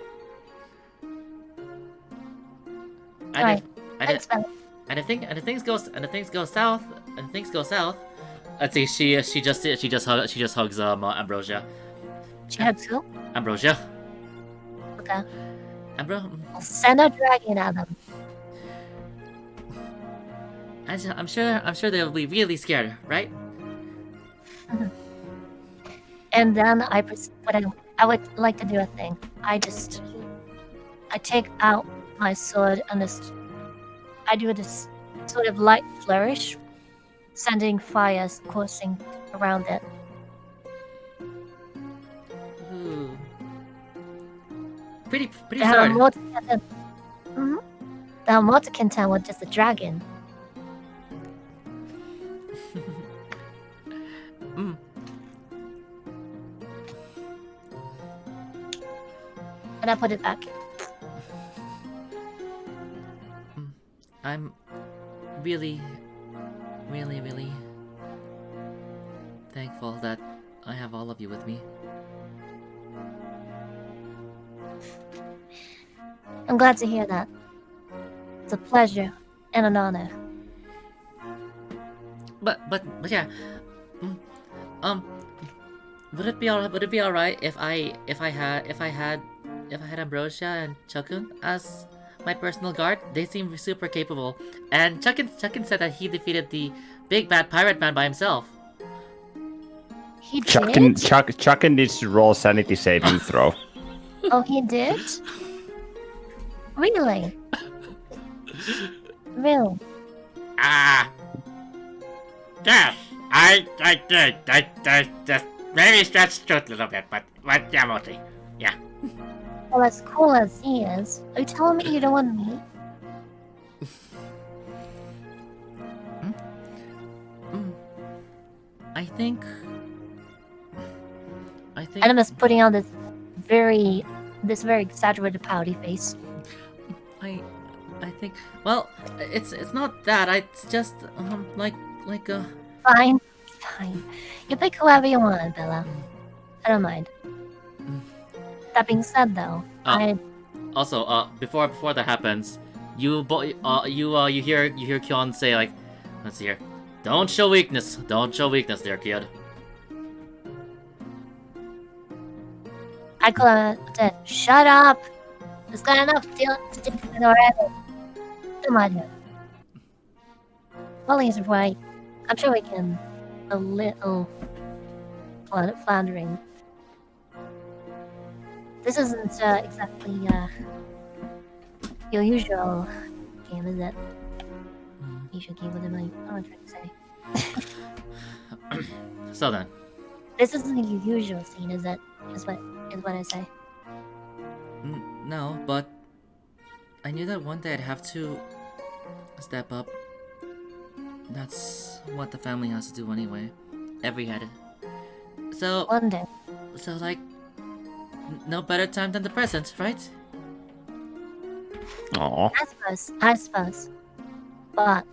And Alright, if, thanks, Bella. and if things go south, let's see. She just hugs Ambrosia. She hugs who? Ambrosia. Okay. Ambro. I'll send a dragon at them. I'm sure they'll be really scared, right? And then I would like to do a thing. I take out my sword and I do this sort of light flourish, sending fires coursing around it. Ooh. Pretty They have sword. more to contend. They have more to contend with just a dragon. Mm. And I put it back. I'm really thankful that I have all of you with me. I'm glad to hear that. It's a pleasure and an honor. But yeah. Would it be alright if I had Ambrosia and Chukun as my personal guard? They seem super capable. And Chukun said that he defeated the big bad pirate man by himself. He did? Chuckin needs to roll sanity saving throw. Oh, he did? Really? Really? Yes, I did. I just maybe stretched out a little bit, but yeah, mostly. Yeah. Well, as cool as he is, are you telling me you don't want me? I think Adam is putting on this very exaggerated pouty face. I think well it's not that it's just like Fine. You pick whoever you want, Bella. I don't mind. That being said, though, also before that happens, you hear Kyon say, like, let's see here, don't show weakness there, kid. I call it, shut up! It's got enough to deal with already. Come on here. Well, he's right. I'm sure we can a little floundering. This isn't exactly your usual game, is it? Usual game, what am I trying to say? So then, This isn't your usual scene, is it? Is what I say. no, but I knew that one day I'd have to step up. That's what the family has to do anyway. Every head. So, One day. like, no better time than the present, right? Aw. I suppose. But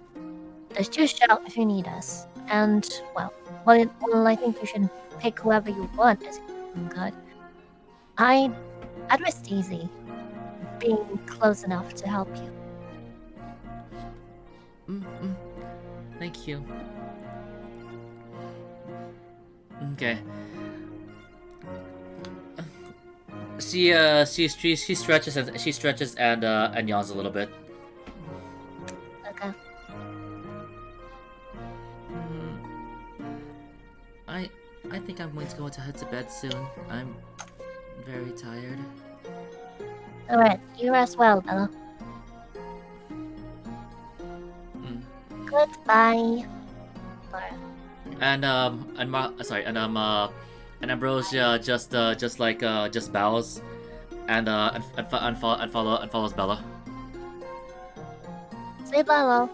there's two shout if you need us. And, well, I think you should pick whoever you want as your god. I'd rest easy being close enough to help you. Thank you. Okay. She stretches and yawns a little bit. Okay. I think I'm going to go to head to bed soon. I'm very tired. Alright, you rest well, Bella. Goodbye. Laura. And Ambrosia just bows and follows Bella. Say bye, Lo.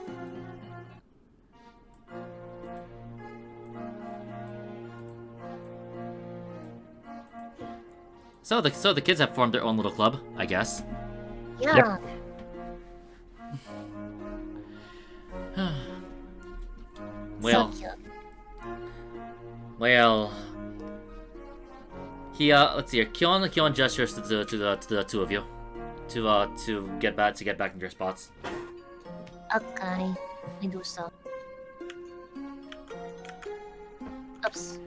So the kids have formed their own little club, I guess. Yeah. Well, So cute. well. He let's see here. Kion gestures to the two of you, to get back into your spots. Okay. I do so. Oops.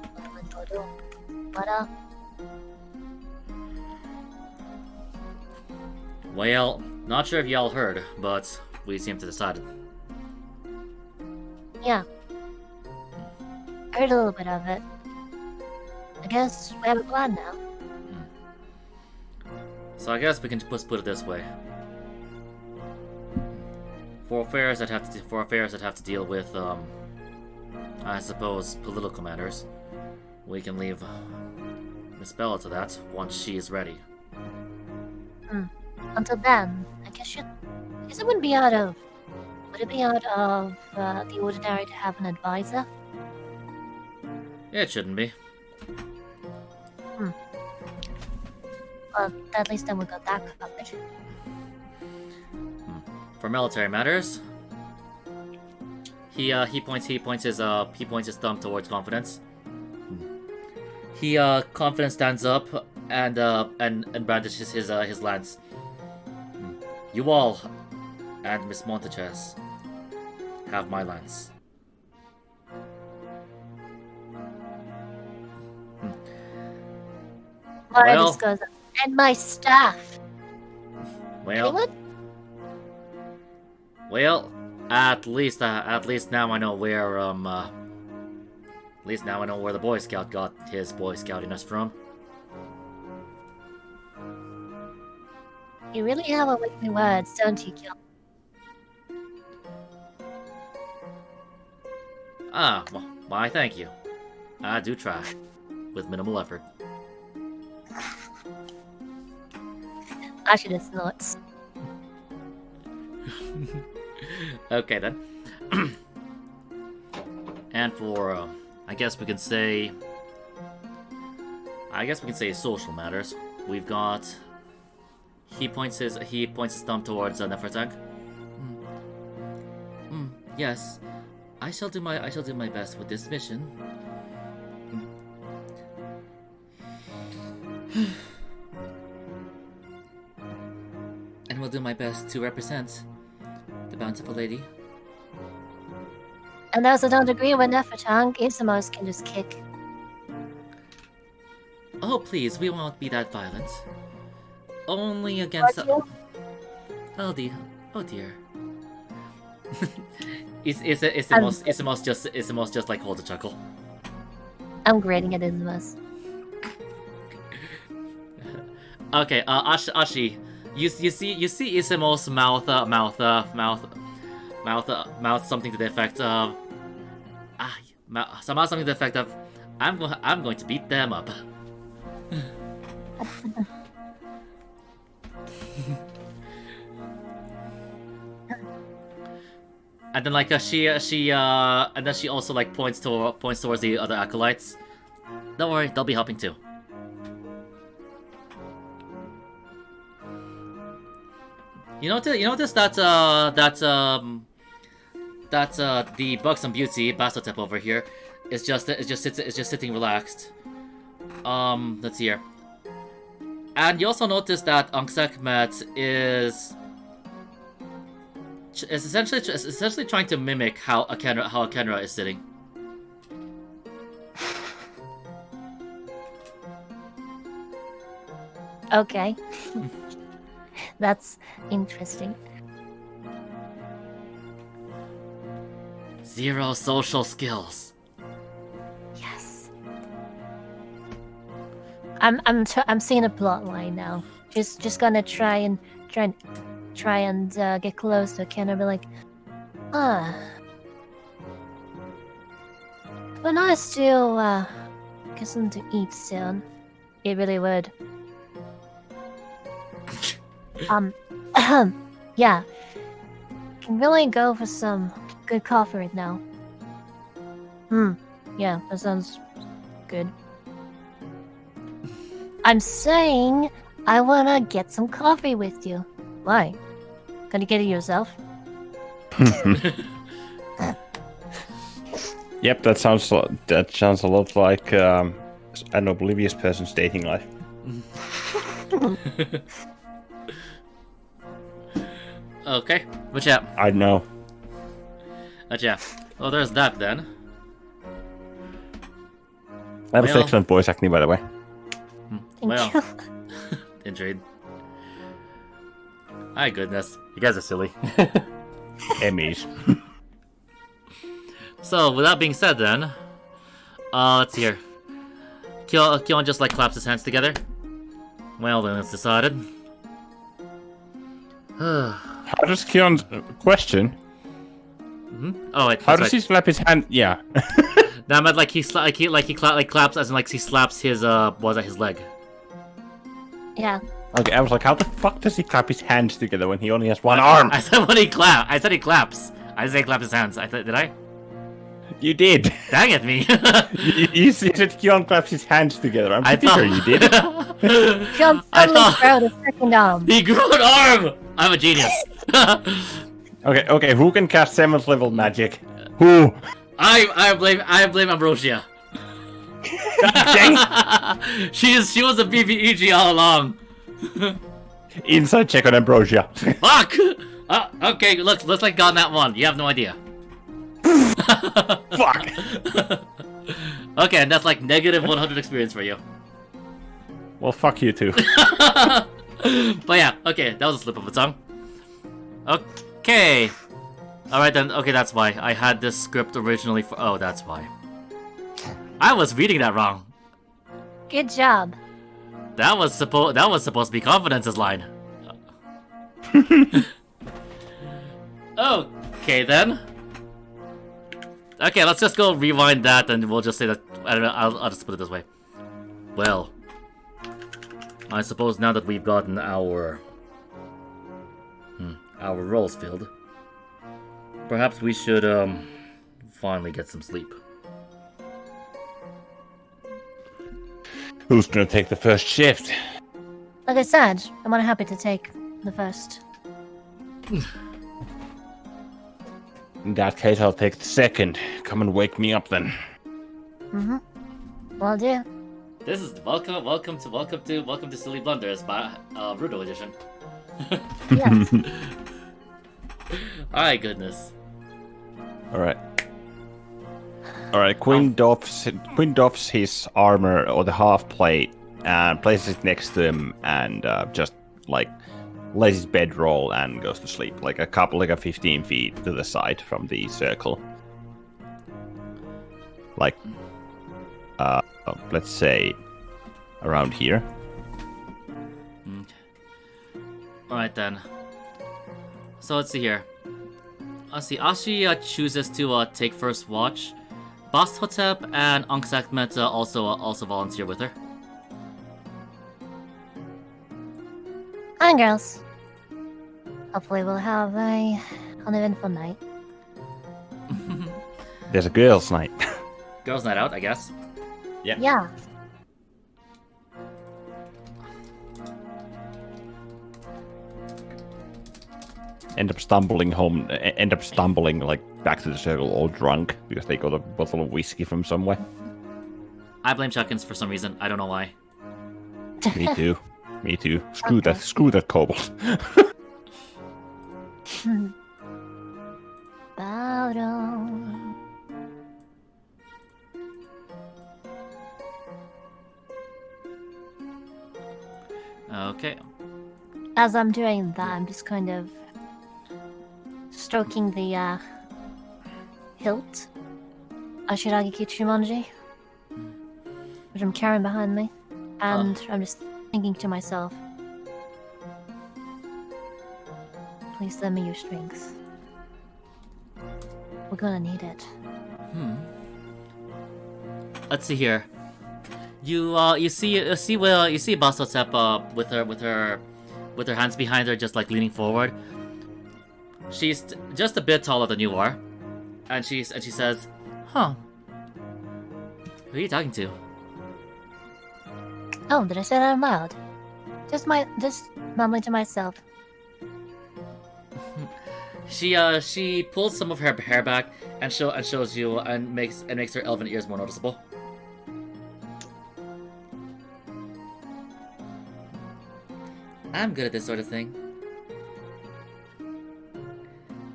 What am I gonna do? What up? Well, not sure if y'all heard, but we seem to decided. Yeah. I heard a little bit of it. I guess we have a plan now. So I guess we can just put it this way. For affairs that have to deal with, I suppose, political matters, we can leave Miss Bella to that once she is ready. Until then, I guess it wouldn't be out of... Would it be out of the ordinary to have an advisor? It shouldn't be. Well, at least then we got that covered. For military matters, he points his thumb towards Confidence. Confidence stands up and brandishes his lance. You all and Miss Montechez have my lance. Marius goes, and my staff. Well, Anyone? well, at least now I know where the Boy Scout got his Boy Scoutiness from. You really have a with your words, don't you, Gil? Ah, well, why thank you. I do try, with minimal effort. Actually, it's nuts. Okay then. And for, I guess we can say social matters. We've got. He points his thumb towards Nefertang. Yes, I shall do my best with this mission. And will do my best to represent the bountiful lady. And those that don't agree with Nefertang, Isamos can just kick. Oh please, we won't be that violent. Only against. Oh dear. Oh dear. Isamos just like holds a chuckle. I'm grading at Isamos. Okay, Ashi, you see Isamos mouth something to the effect of something to the effect of I'm going to beat them up. And then she also like points towards the other acolytes. Don't worry, they'll be helping too. You notice that that the Buxom Beauty Bastotep over here is just sitting relaxed. Let's see here. And you also notice that Anksekmet is essentially trying to mimic how Akenra is sitting. Okay. That's interesting. Zero social skills. Yes. I'm seeing a plot line now. Just gonna try and get close to Ken and be like, but I still get something to eat soon. It really would. Yeah. Can really go for some good coffee right now. Yeah, that sounds good. I'm saying I wanna get some coffee with you. Why? Gonna get it yourself? Yep, that sounds a lot like an oblivious person's dating life. Okay, but yeah. I know. But yeah. Well, there's that then. That was excellent voice acting, by the way. Thank you. Intrigued. My goodness, you guys are silly. Emmys. So, with that being said then, let's see here. Kyon just like claps his hands together. Well then, it's decided. How does Kion's question? Oh wait, How does he slap his hand? Yeah. No, I meant like he claps as in like he slaps his his leg. Yeah. Okay, I was like, how the fuck does he clap his hands together when he only has one arm? I said when he clap. I said he claps. I didn't say clap his hands. Did I? You did. Dang it, me. You said Kion claps his hands together. I'm pretty sure you did. Jump suddenly proud of second arm. He grew an arm. I'm a genius. Okay. Who can cast 7th level magic? Who? I blame Ambrosia. She was a BBEG all along. Inside check on Ambrosia. Fuck! Okay, looks like got that one. You have no idea. Fuck! Okay, and that's like negative 100 experience for you. Well, fuck you too. But yeah, okay, that was a slip of a tongue. Okay. Alright then, okay, that's why. I had this script originally for... Oh, that's why. I was reading that wrong. Good job. That was supposed to be Confidence's line. Okay then. Okay, let's just go rewind that, and we'll just say that. I don't know. I'll just put it this way. Well, I suppose now that we've gotten our roles filled, perhaps we should finally get some sleep. Who's gonna take the first shift? Like I said, I'm unhappy to take the first. In that case, I'll take the second. Come and wake me up then. Will do. This is welcome to Silly Blunders by Rudo edition. Yes. My goodness. Alright, Quinn doffs his armor or the half plate and places it next to him and just like lays his bedroll and goes to sleep, like a 15 feet to the side from the circle. Like, let's say around here. Alright then. So let's see here. Let's see. Ashi chooses to take first watch. Bastotep and Anksekmet also volunteer with her. Hi, girls. Hopefully we'll have an eventful night. There's a girls' night. Girls' night out, I guess. Yeah. end up stumbling home, end up stumbling like back to the circle all drunk because they got a bottle of whiskey from somewhere. I blame Chuckins for some reason. I don't know why. Me too. Me too. Screw Okay. that. Screw that kobold. Battle. Okay. As I'm doing that, I'm just kind of stroking the hilt of Shiragi Kichimonji, which I'm carrying behind me, and I'm just thinking to myself, please lend me your strength. We're gonna need it. Let's see here. You see Basotep with her hands behind her, just like leaning forward. She's just a bit taller than you are, and she says, "Huh? Who are you talking to?" Oh, did I say that out loud? Just mumbling to myself. She pulls some of her hair back and shows you and makes her elven ears more noticeable. I'm good at this sort of thing.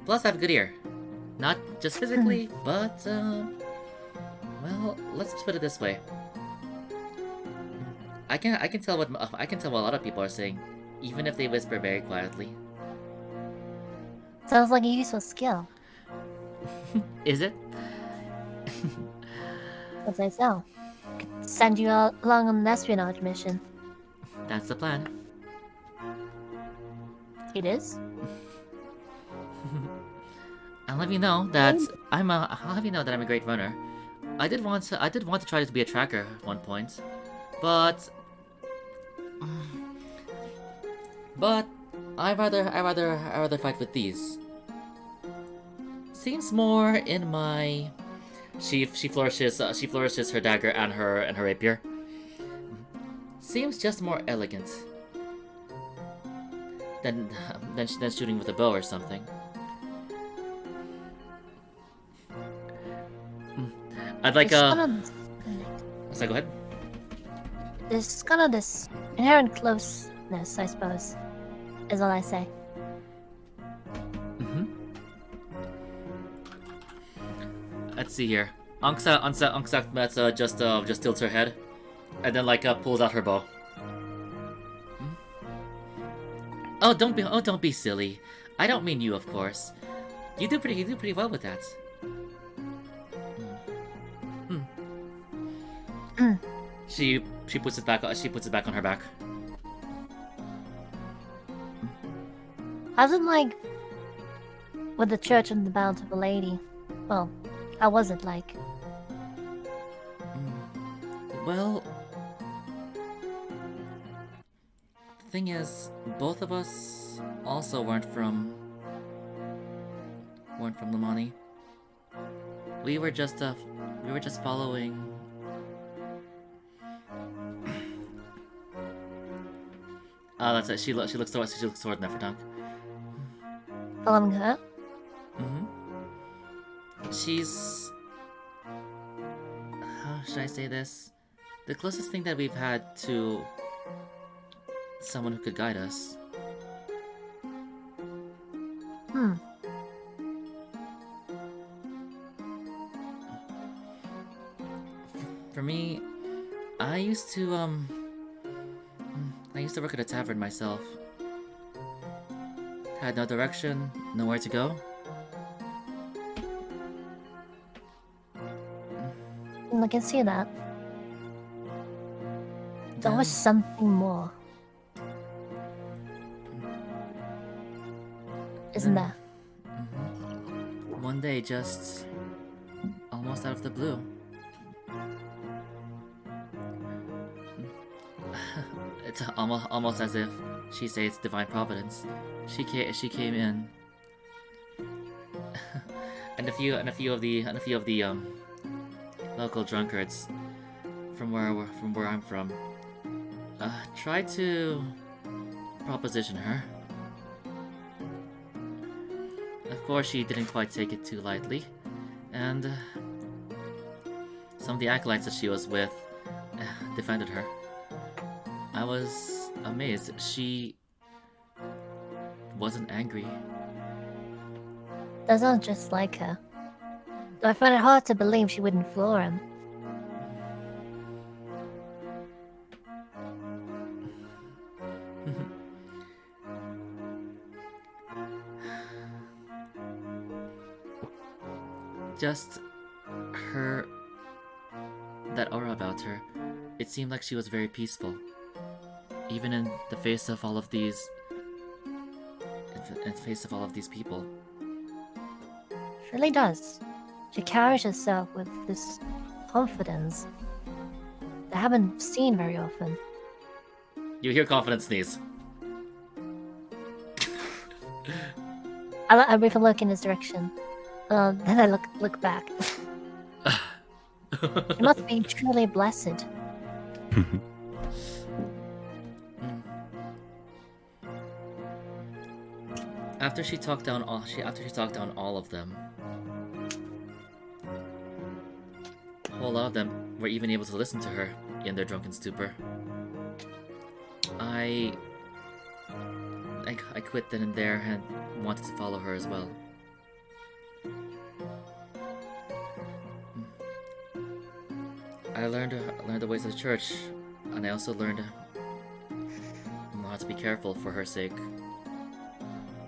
Plus, I have a good ear. Not just physically, but, well, let's put it this way. I can tell what a lot of people are saying, even if they whisper very quietly. Sounds like a useful skill. Is it? I'd say so. Could send you along on an espionage mission. That's the plan. It is? I'll have you know that I'm a great runner. I did want to try to be a tracker at one point, but I rather fight with these. Seems more in my. She flourishes her dagger and her rapier. Seems just more elegant than shooting with a bow or something. I'd like So go ahead. There's kind of this inherent closeness, I suppose, is all I say. Let's see here. Anksak just tilts her head, and then pulls out her bow. Oh, don't be silly. I don't mean you, of course. You do pretty well with that. She puts it back on her back. How's it like with the church and the Bounty of a Lady? Well, how was it like? Well, the thing is, both of us also weren't from Limani. We were just following. That's it. She looks toward Nefertunk. Following her? She's... How should I say this? The closest thing that we've had to someone who could guide us. For me, I used to work at a tavern myself. Had no direction, nowhere to go. I can see that. There was something more. Isn't there? One day, just almost out of the blue. It's almost as if she says it's divine providence. She came in, and a few of the local drunkards from where I'm from tried to proposition her. course, she didn't quite take it too lightly, and some of the acolytes that she was with defended her. I was amazed. She wasn't angry. That sounds just like her. Though I find it hard to believe she wouldn't floor him. Just her... that aura about her. It seemed like she was very peaceful. Even in the face of all of these... in the face of all of these people. She really does. She carries herself with this confidence that I haven't seen very often. You hear confidence sneeze. I briefly look in his direction. Then I look back. She must be truly blessed. After she talked down all of them, a whole lot of them were even able to listen to her in their drunken stupor. I quit then and there and wanted to follow her as well. I learned the ways of the church, and I also learned how to be careful for her sake.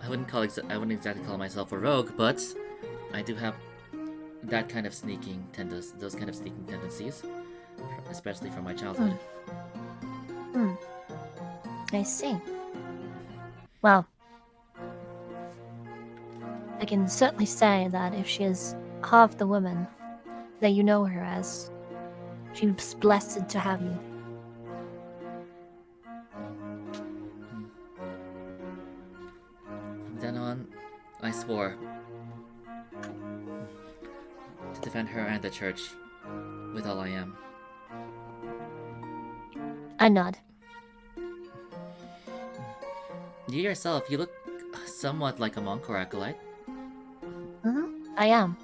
I wouldn't exactly call myself a rogue, but I do have that kind of those kind of sneaking tendencies, especially from my childhood. I see. Well, I can certainly say that if she is half the woman that you know her as, she's blessed to have you. From then on, I swore to defend her and the church with all I am. I nod. You yourself, you look somewhat like a monk or acolyte. I am.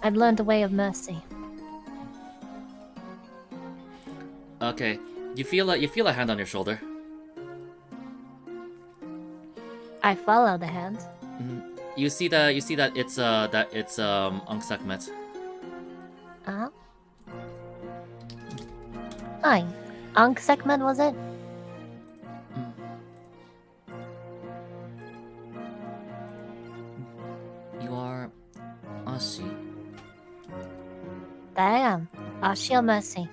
I've learned the way of mercy. Okay, you feel a hand on your shoulder. I follow the hand. You see that it's Ankh Sekhmet. Uh-huh. Hi. Ankh Sekhmet, was it? You are Ashi. There I am. Ashil Mercy.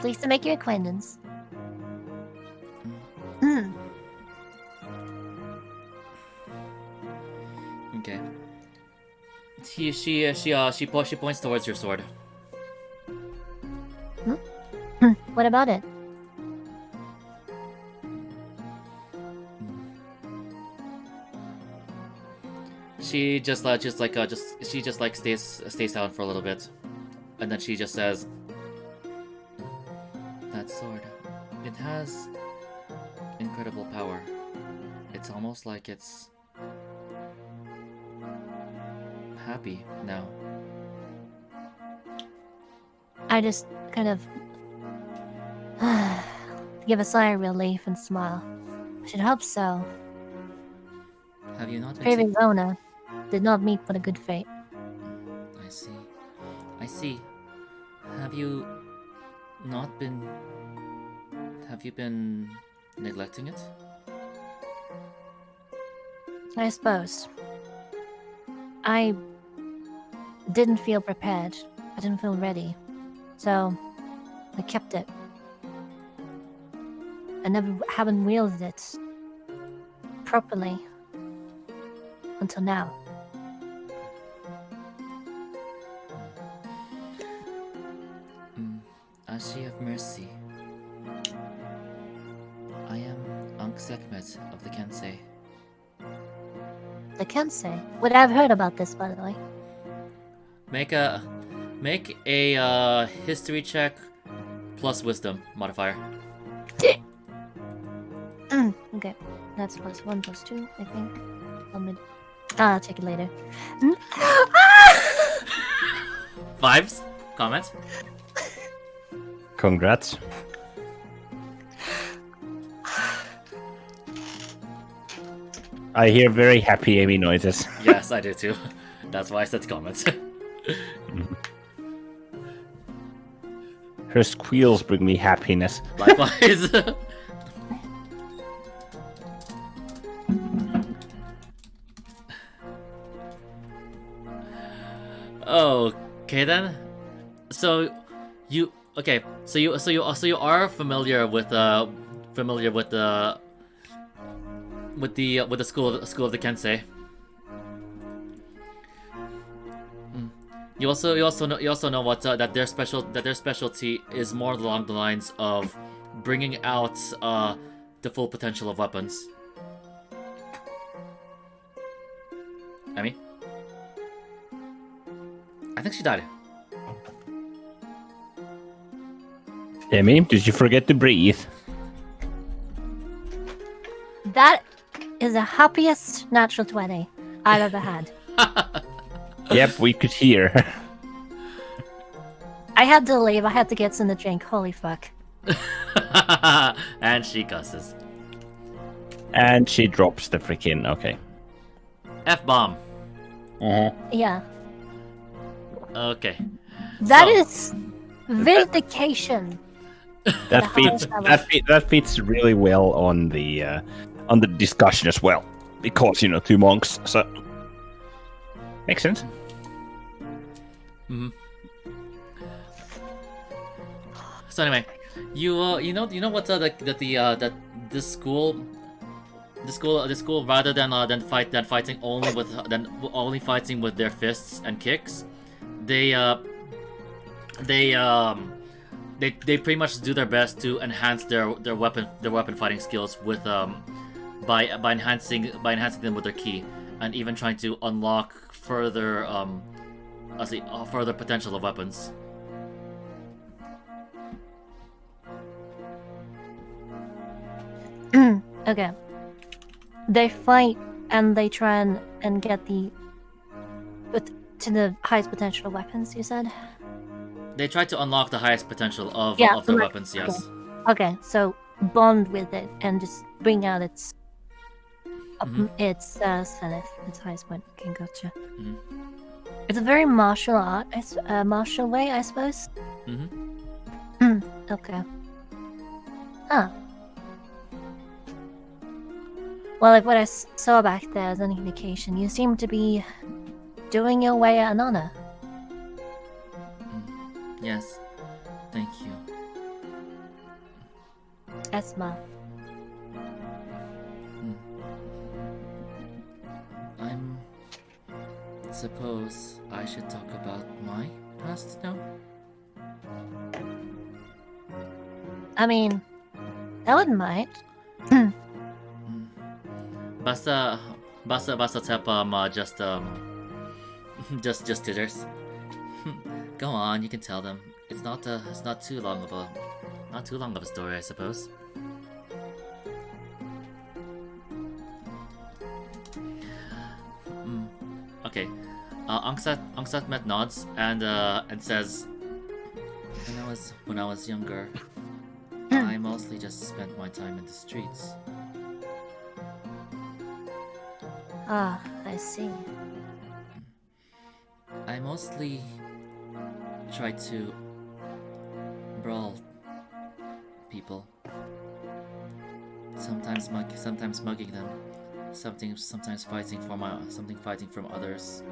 Pleased to make your acquaintance. Okay. She points towards your sword. What about it? She just stays down for a little bit, and then she just says, "That sword, it has incredible power. It's almost like it's happy now." I just kind of give a sigh of relief and smile. I should hope so. Have you not been Previous owner did not meet with a good fate. I see. Have you been neglecting it? I suppose. I didn't feel prepared. I didn't feel ready. So, I kept it. I haven't wielded it properly until now. Ashi of Mercy. I am Ankh Sekhmet of the Kensei. The Kensei? Would I have heard about this, by the way? Make a history check plus wisdom modifier. Okay. That's +1 +2, I think. I'll check it later. Vibes? Comments? Congrats. I hear very happy Amy noises. Yes, I do too. That's why I said comments. Her squeals bring me happiness. Likewise. Okay then. So you are familiar with the school of the Kensei. You also know what that their specialty is more along the lines of bringing out the full potential of weapons. Emmy? I think she died. Amy, did you forget to breathe? That is the happiest natural 20 I've ever had. Yep, we could hear. I had to leave. I had to get some to drink. Holy fuck. And she cusses. And she drops the freaking. Okay. F-bomb. Yeah. Okay. That So- is vindication. That fits really well on the discussion as well, because two monks. So makes sense. Mm-hmm. So anyway, you know what that this school rather than fighting only fighting with their fists and kicks, they pretty much do their best to enhance their weapon fighting skills with by enhancing them with their ki, and even trying to unlock further further potential of weapons. Okay. They fight and they try and get to the highest potential weapons, you said? They try to unlock the highest potential of Yeah, their like- weapons. Yes. Okay, so bond with it and just bring out its zenith, its highest point. Okay, gotcha. Mhm. It's a very martial way, I suppose. Mm-hmm. Okay. Ah. Well, like what I saw back there as an indication, you seem to be doing your way an honor. Yes. Thank you. Esma. I'm suppose I should talk about my past now. I mean, I wouldn't mind. Basta tep just titters. Go on, you can tell them. It's not too long of a story, I suppose. Okay. Angsat met nods and says, when I was younger, I mostly just spent my time in the streets. Ah, I see. I mostly tried to brawl people. Sometimes mugging them. Sometimes fighting from others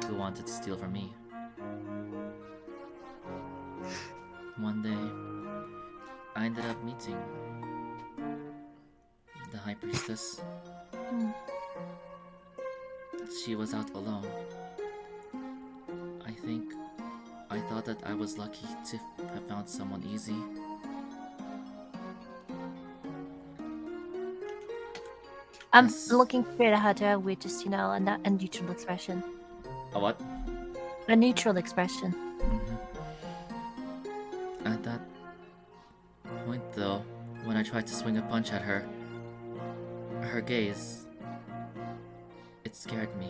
who wanted to steal from me. One day, I ended up meeting the High Priestess. She was out alone. I thought that I was lucky to have found someone easy. I'm Yes. looking straight at her too, with just, a neutral expression. A what? A neutral expression. At that point, though, when I tried to swing a punch at her, her gaze scared me.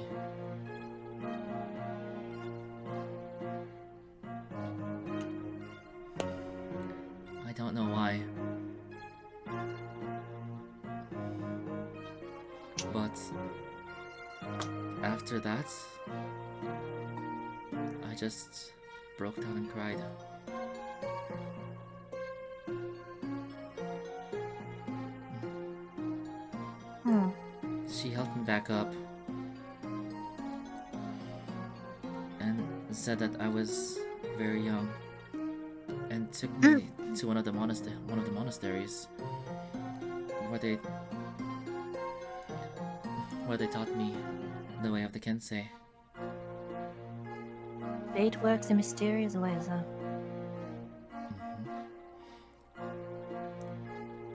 I don't know why. But after that, I just broke down and cried. Hmm. She helped me back up and said that I was very young and took me to one of the monasteries where they taught me the way of the Kensei. Fate works in mysterious ways, huh?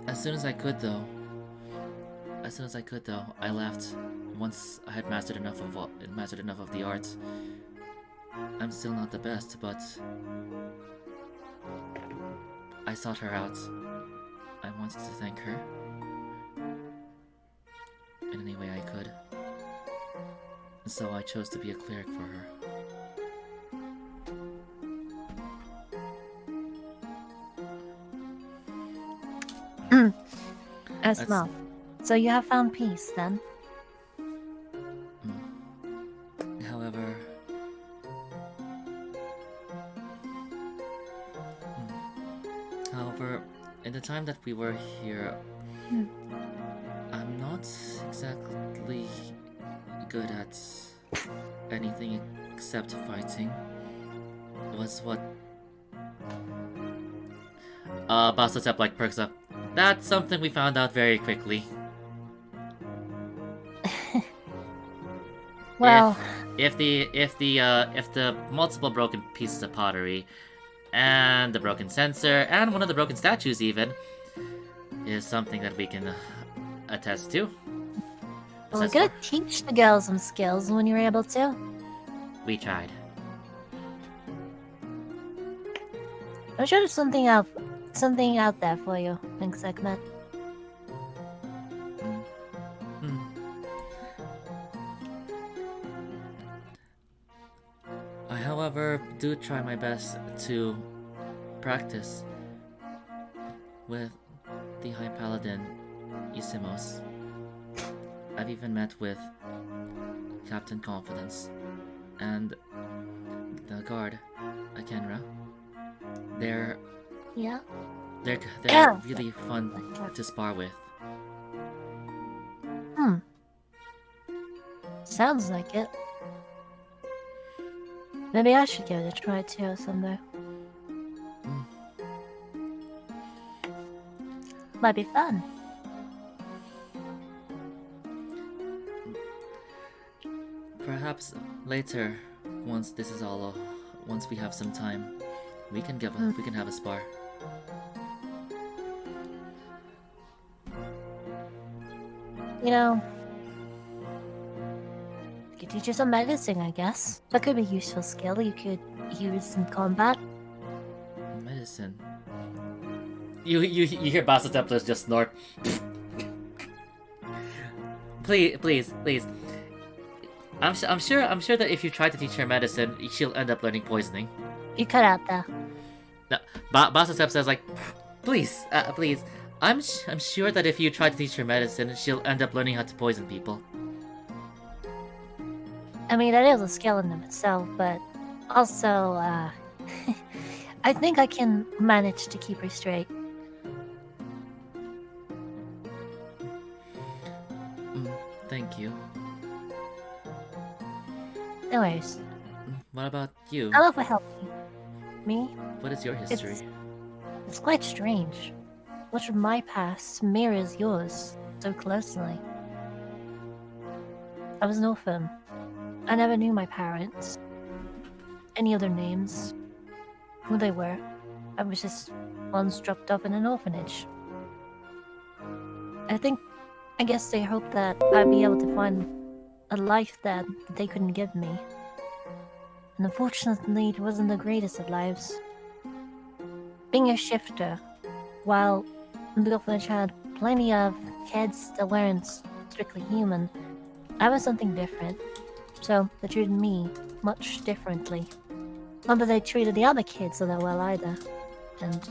As soon as I could, though, I left. Once I had mastered enough of the art. I'm still not the best, but I sought her out. I wanted to thank her in any way I could. So I chose to be a cleric for her. As That's- well. So you have found peace then? However, in the time that we were here, I'm not exactly good at anything except fighting. Was what Basotep like perks up. That's something we found out very quickly. Well, If the multiple broken pieces of pottery and the broken censer and one of the broken statues even is something that we can attest to. we're Says gonna for- teach the girls some skills when you're able to. We tried. I'm sure there's something out there for you, thanks, Ekmet. Hmm. I, however, do try my best to practice with the High Paladin Isimos. I've even met with Captain Confidence and the guard, Akenra. They're Yeah? they're really fun to spar with. Sounds like it. Maybe I should give it a try too someday. Might be fun. Perhaps later, once this is all, once we have some time, we can have a spar. You know, I could teach you some medicine, I guess. That could be a useful skill you could use in combat. Medicine. You hear Basotepler just snort. Please. I'm sure that if you try to teach her medicine, she'll end up learning poisoning. You cut out there. No, Basotep says like, please. I'm sure that if you try to teach her medicine, she'll end up learning how to poison people. I mean, that is a skill in of itself, but also, I think I can manage to keep her straight. Thank you. No worries. What about you? I'll offer help you. Me? What is your history? It's quite strange. Much of my past mirrors yours so closely. I was an orphan. I never knew my parents. Any other names. Who they were. I was just once dropped off in an orphanage. I guess they hoped that I'd be able to find a life that they couldn't give me. And unfortunately, it wasn't the greatest of lives. Being a shifter, while the orphanage had plenty of kids that weren't strictly human, I was something different, so they treated me much differently. Not that they treated the other kids so that well either. And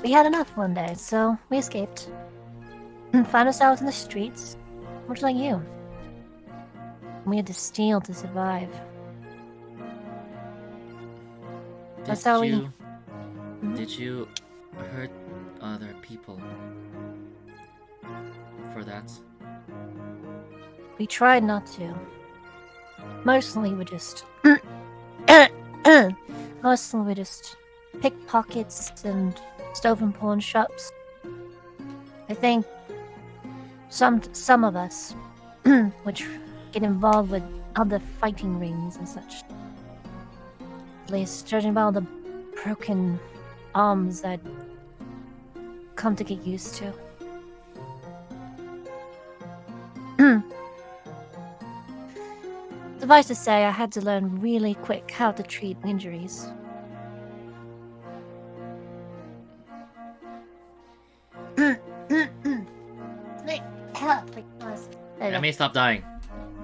we had enough one day, so we escaped. And found ourselves in the streets, much like you. We had to steal to survive. That's how we... Did you hurt other people for that? We tried not to. Mostly we just... Mostly we just pickpockets and stove and pawn shops. I think some of us, which get involved with other fighting rings and such. At least judging by all the broken arms I'd come to get used to. Suffice to say, I had to learn really quick how to treat injuries. Let me stop dying.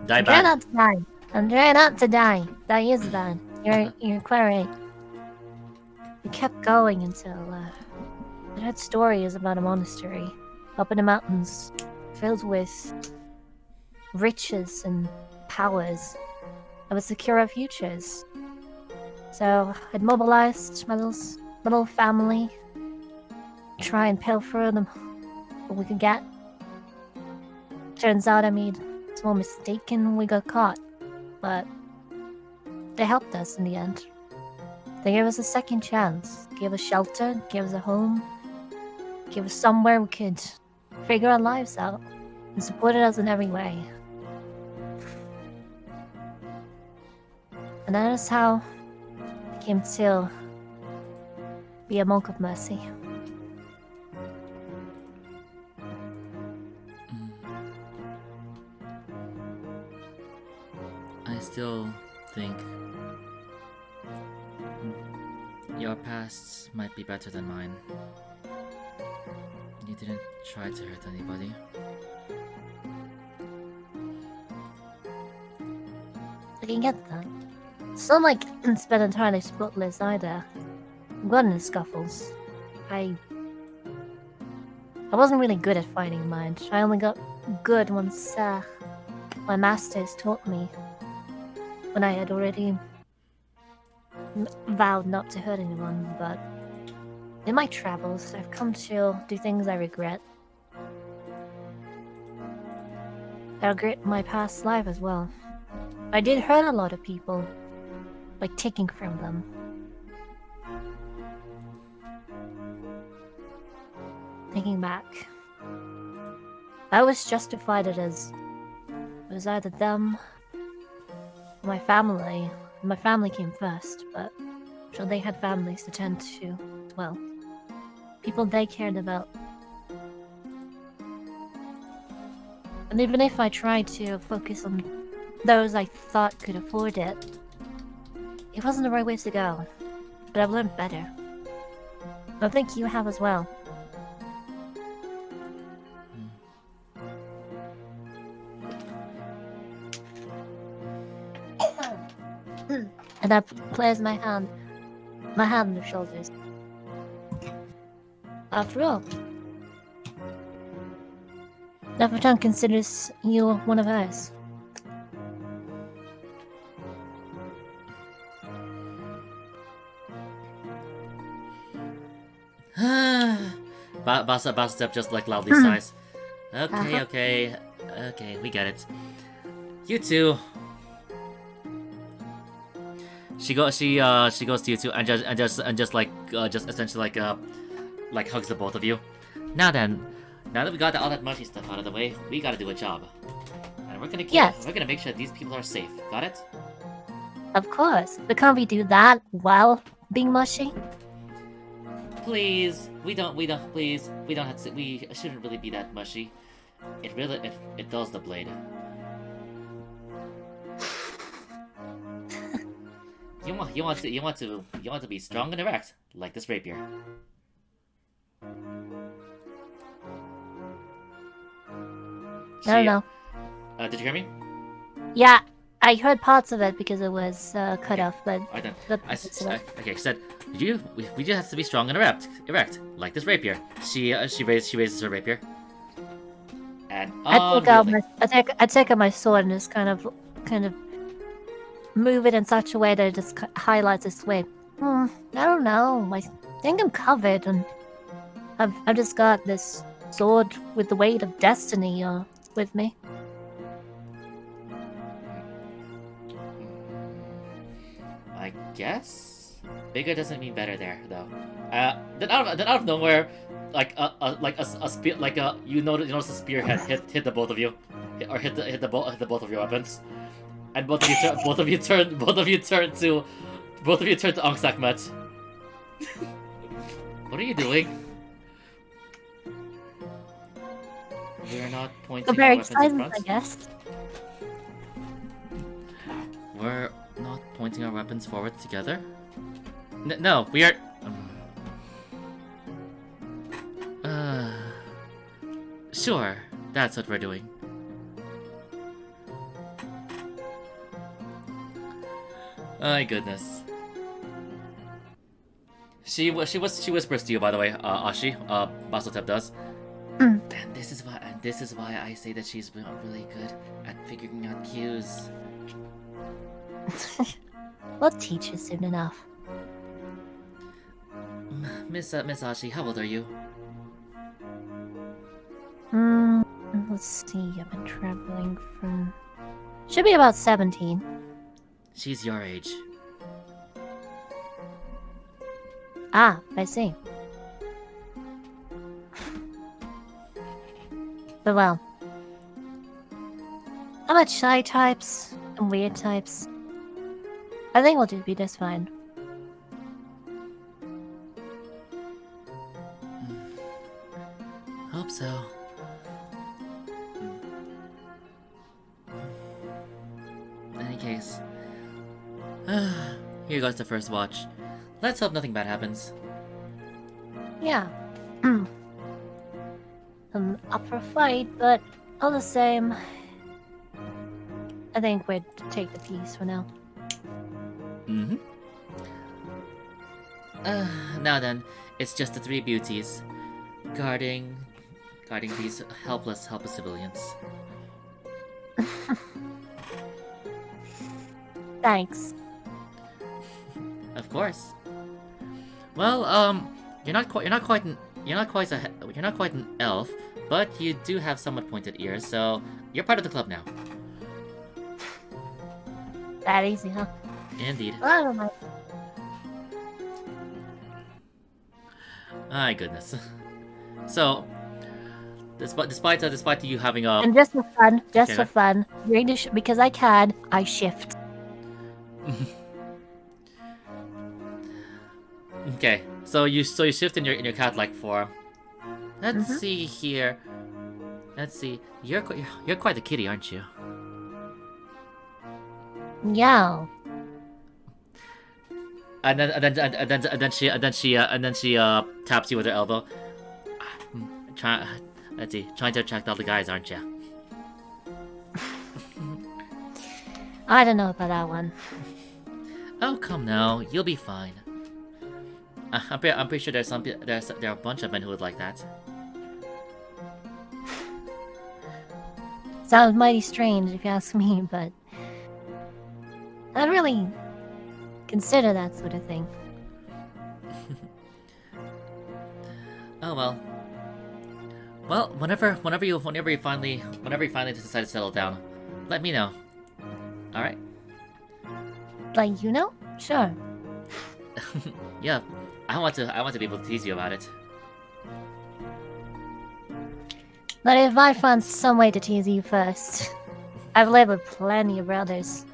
Die I'm trying bad. not to die. I'm trying not to die. That is bad. You're quite right. We kept going until I heard stories about a monastery up in the mountains, filled with riches and powers that would secure our futures. So I'd mobilized my little family, try and pilfer them what we could get. Turns out I made a small mistake and we got caught, but they helped us in the end. They gave us a second chance, gave us shelter, gave us a home, gave us somewhere we could figure our lives out, and supported us in every way. And that is how I came to be a monk of mercy. I still think your pasts might be better than mine. You didn't try to hurt anybody. I can get that. It's not like it's been entirely spotless either. I've gotten in scuffles. I wasn't really good at fighting mind. I only got good once my masters taught me. When I had already vowed not to hurt anyone, but in my travels, I've come to do things I regret. I regret my past life as well. I did hurt a lot of people, like taking from them. Thinking back, I always justified it as it was either them or my family. My family came first, but I'm sure they had families to tend to as well. People they cared about. And even if I tried to focus on those I thought could afford it, it wasn't the right way to go. But I've learned better. I think you have as well. And I place my hand on their shoulders. After all, Neferton considers you one of hers. Bastep just like loudly sighs. Okay, we get it. You two. She goes to you two and just essentially like hugs the both of you. Now that we got all that mushy stuff out of the way, we gotta do a job. And we're gonna make sure these people are safe. Got it? Of course. But can't we do that while being mushy? Please, we don't have to. We shouldn't really be that mushy. It dulls the blade. You want to be strong and erect, like this rapier. I don't know. Did you hear me? Yeah, I heard parts of it because it was cut off, but Alright then. the Okay, she said, we just have to be strong and erect, like this rapier. She raises her rapier. And I take out my sword and just kind of move it in such a way that it just highlights its way. I don't know. I think I'm covered, and I've just got this sword with the weight of destiny with me. I guess bigger doesn't mean better there, though. Then out of nowhere, you notice the spear hit the both of you, hit the both of your weapons, and both of you turn to Ankh Sakmet. What are you doing? We're not pointing I'm very our weapons in excited, front. I guess. We're not pointing our weapons forward together? No, we are... Sure, that's what we're doing. My goodness. She whispers to you, by the way, Ashi. Basiltep does. And this is why I say that she's really good at figuring out cues. We'll teach you soon enough. Miss Ashi, how old are you? Let's see. I've been traveling from. Should be about 17. She's your age. Ah, I see. But well, how about shy types and weird types? I think we'll be just fine. Hope so. In any case, here goes the first watch. Let's hope nothing bad happens. Yeah. I'm up for a fight, but all the same, I think we'd take the peace for now. Now then, it's just the three beauties, guarding these helpless civilians. Thanks. Of course. Well, you're not quite an elf, but you do have somewhat pointed ears, so you're part of the club now. That easy, huh? Indeed. Well, I don't know. My goodness. So, despite you having a And just for fun, Okay. for fun, because I can, I shift. Okay, so you shift in your cat-like form. Let's see here. Let's see. You're quite the kitty, aren't you? Yeah. And then she taps you with her elbow. Trying to attract all the guys, aren't you? I don't know about that one. Oh come now, you'll be fine. I'm pretty sure there are a bunch of men who would like that. Sounds mighty strange if you ask me, but I'd really consider that sort of thing. Oh well. Well, whenever you finally decide to settle down, let me know. All right. Like, you know? Sure. Yeah, I want to be able to tease you about it. But if I find some way to tease you first, I've lived with plenty of brothers.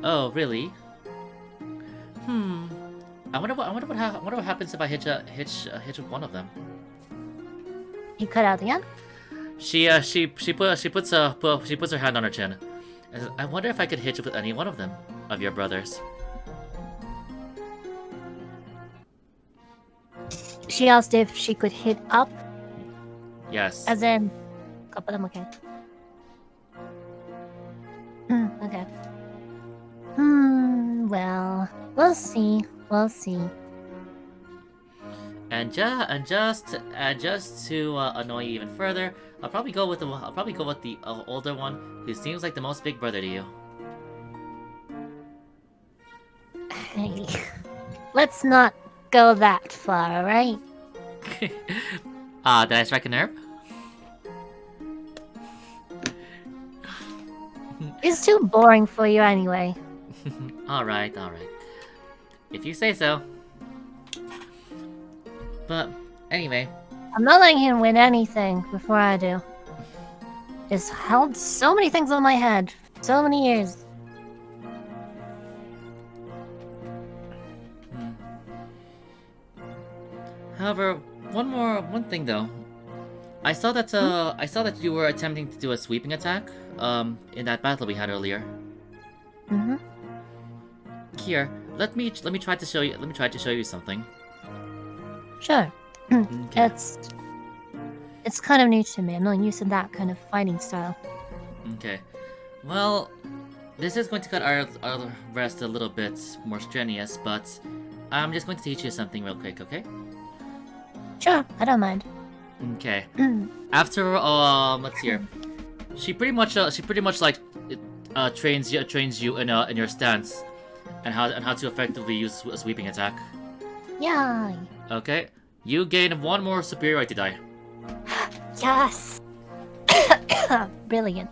Oh, really? I wonder what happens if I hitch with one of them. You cut out the end? She puts her hand on her chin. And says, I wonder if I could hitch with any one of them, of your brothers. She asked if she could hit up. Yes. As in, couple of them, okay. Okay. Well, we'll see. We'll see. And just to annoy you even further, I'll probably go with the older one, who seems like the most big brother to you. Hey, let's not go that far, alright? Did I strike a nerve? It's too boring for you anyway. Alright. If you say so. But, anyway. I'm not letting him win anything before I do. It's held so many things on my head for so many years. However, one thing though. I saw that you were attempting to do a sweeping attack, in that battle we had earlier. Mm-hmm. Here, let me try to show you something. Sure. Okay. It's kind of new to me. I'm not used to that kind of fighting style. Okay. Well, this is going to cut our rest a little bit more strenuous, but I'm just going to teach you something real quick, okay? Sure, I don't mind. Okay. After let's see here. She pretty much like trains you in your stance and how to effectively use a sweeping attack. Yay! Okay. You gain one more superiority die. Yes! Brilliant.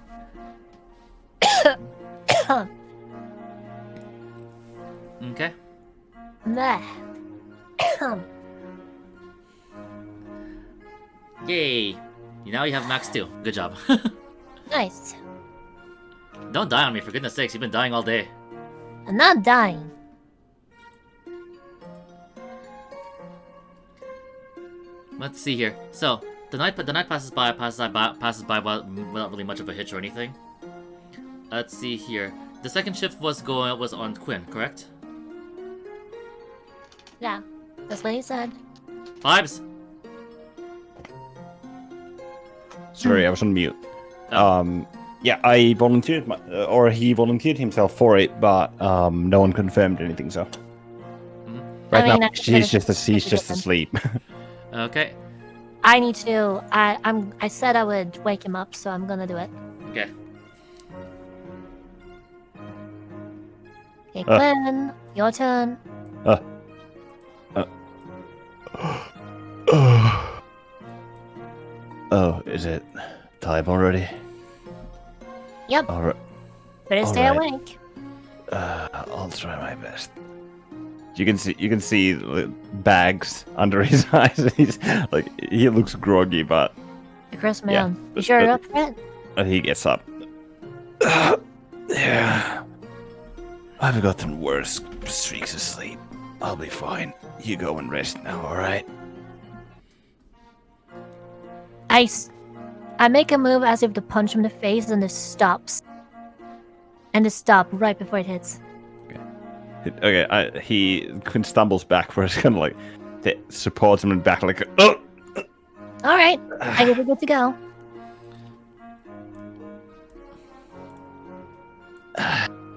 Okay. There. Yay! Now you have max 2. Good job. Nice. Don't die on me, for goodness sakes. You've been dying all day. I'm not dying. Let's see here. So the night passes by without really much of a hitch or anything. Let's see here. The second shift was on Quinn, correct? Yeah, that's what he said. Vibes. Sorry, I was on mute. Oh. Yeah, I volunteered, or he volunteered himself for it, but no one confirmed anything. So right I mean, now I he's just different. asleep. Okay. I need to. I said I would wake him up, so I'm gonna do it. Okay. Okay, Quinn, your turn. Oh, is it time already? Yep. All right. Better stay Alright. awake. I'll try my best. You can see the bags under his eyes. He's like he looks groggy, but Chris, Yeah, man, you but- sure you're but- up for it? he gets up. Yeah, I've gotten worse streaks of sleep. I'll be fine. You go and rest now, all right? I make a move as if to punch him in the face, and it stops. And it stops right before it hits. Okay, he stumbles backwards, kind of like supports him in the back, like, oh! All right, I guess we're good to go.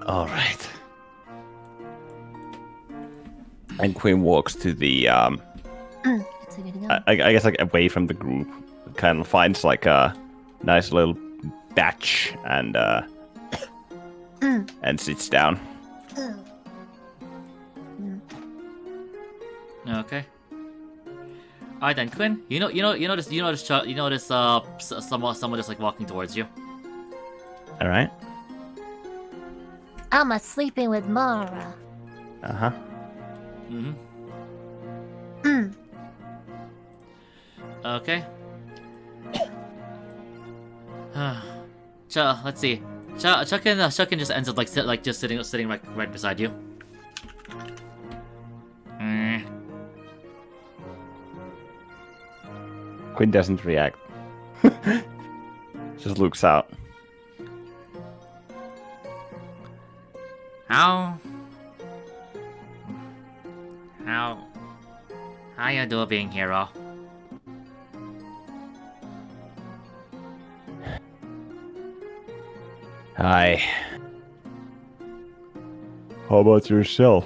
All right. And Quinn walks to the It's a good to go. I guess like away from the group, kind of finds like a nice little batch and sits down. Okay. All right then, Quinn. You notice someone just like walking towards you. All right. I'm a sleeping with Mara. Uh-huh. Mm-hmm. Okay. Let's see. Chuckin just ends up like just sitting right beside you. Quinn doesn't react. Just looks out. How you doing, hero? Hi. How about yourself?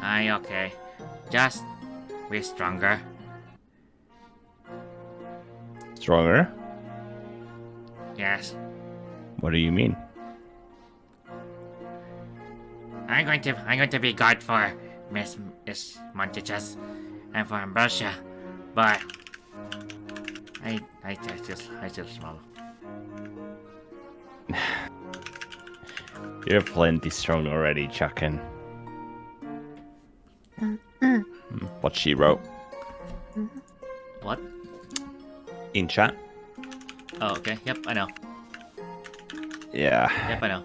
I okay. Just be stronger. Stronger? Yes. What do you mean? I'm going to be guard for Miss Montichus and for Ambrosia, but I just swallow. You're plenty strong already, Chuckin. What she wrote What? in chat. Oh, okay. Yep, I know. Yeah. Yep, I know.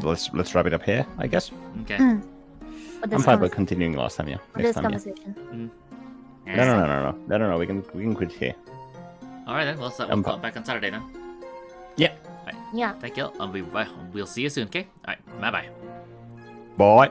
Let's wrap it up here, I guess. Okay. But I'm this, fine with continuing last time, yeah. this Next time, yeah. conversation. No. We can quit here. All right then. Well, so we'll come back on Saturday then. Yeah. Thank you. We'll see you soon. Okay. All right. Bye bye. Bye.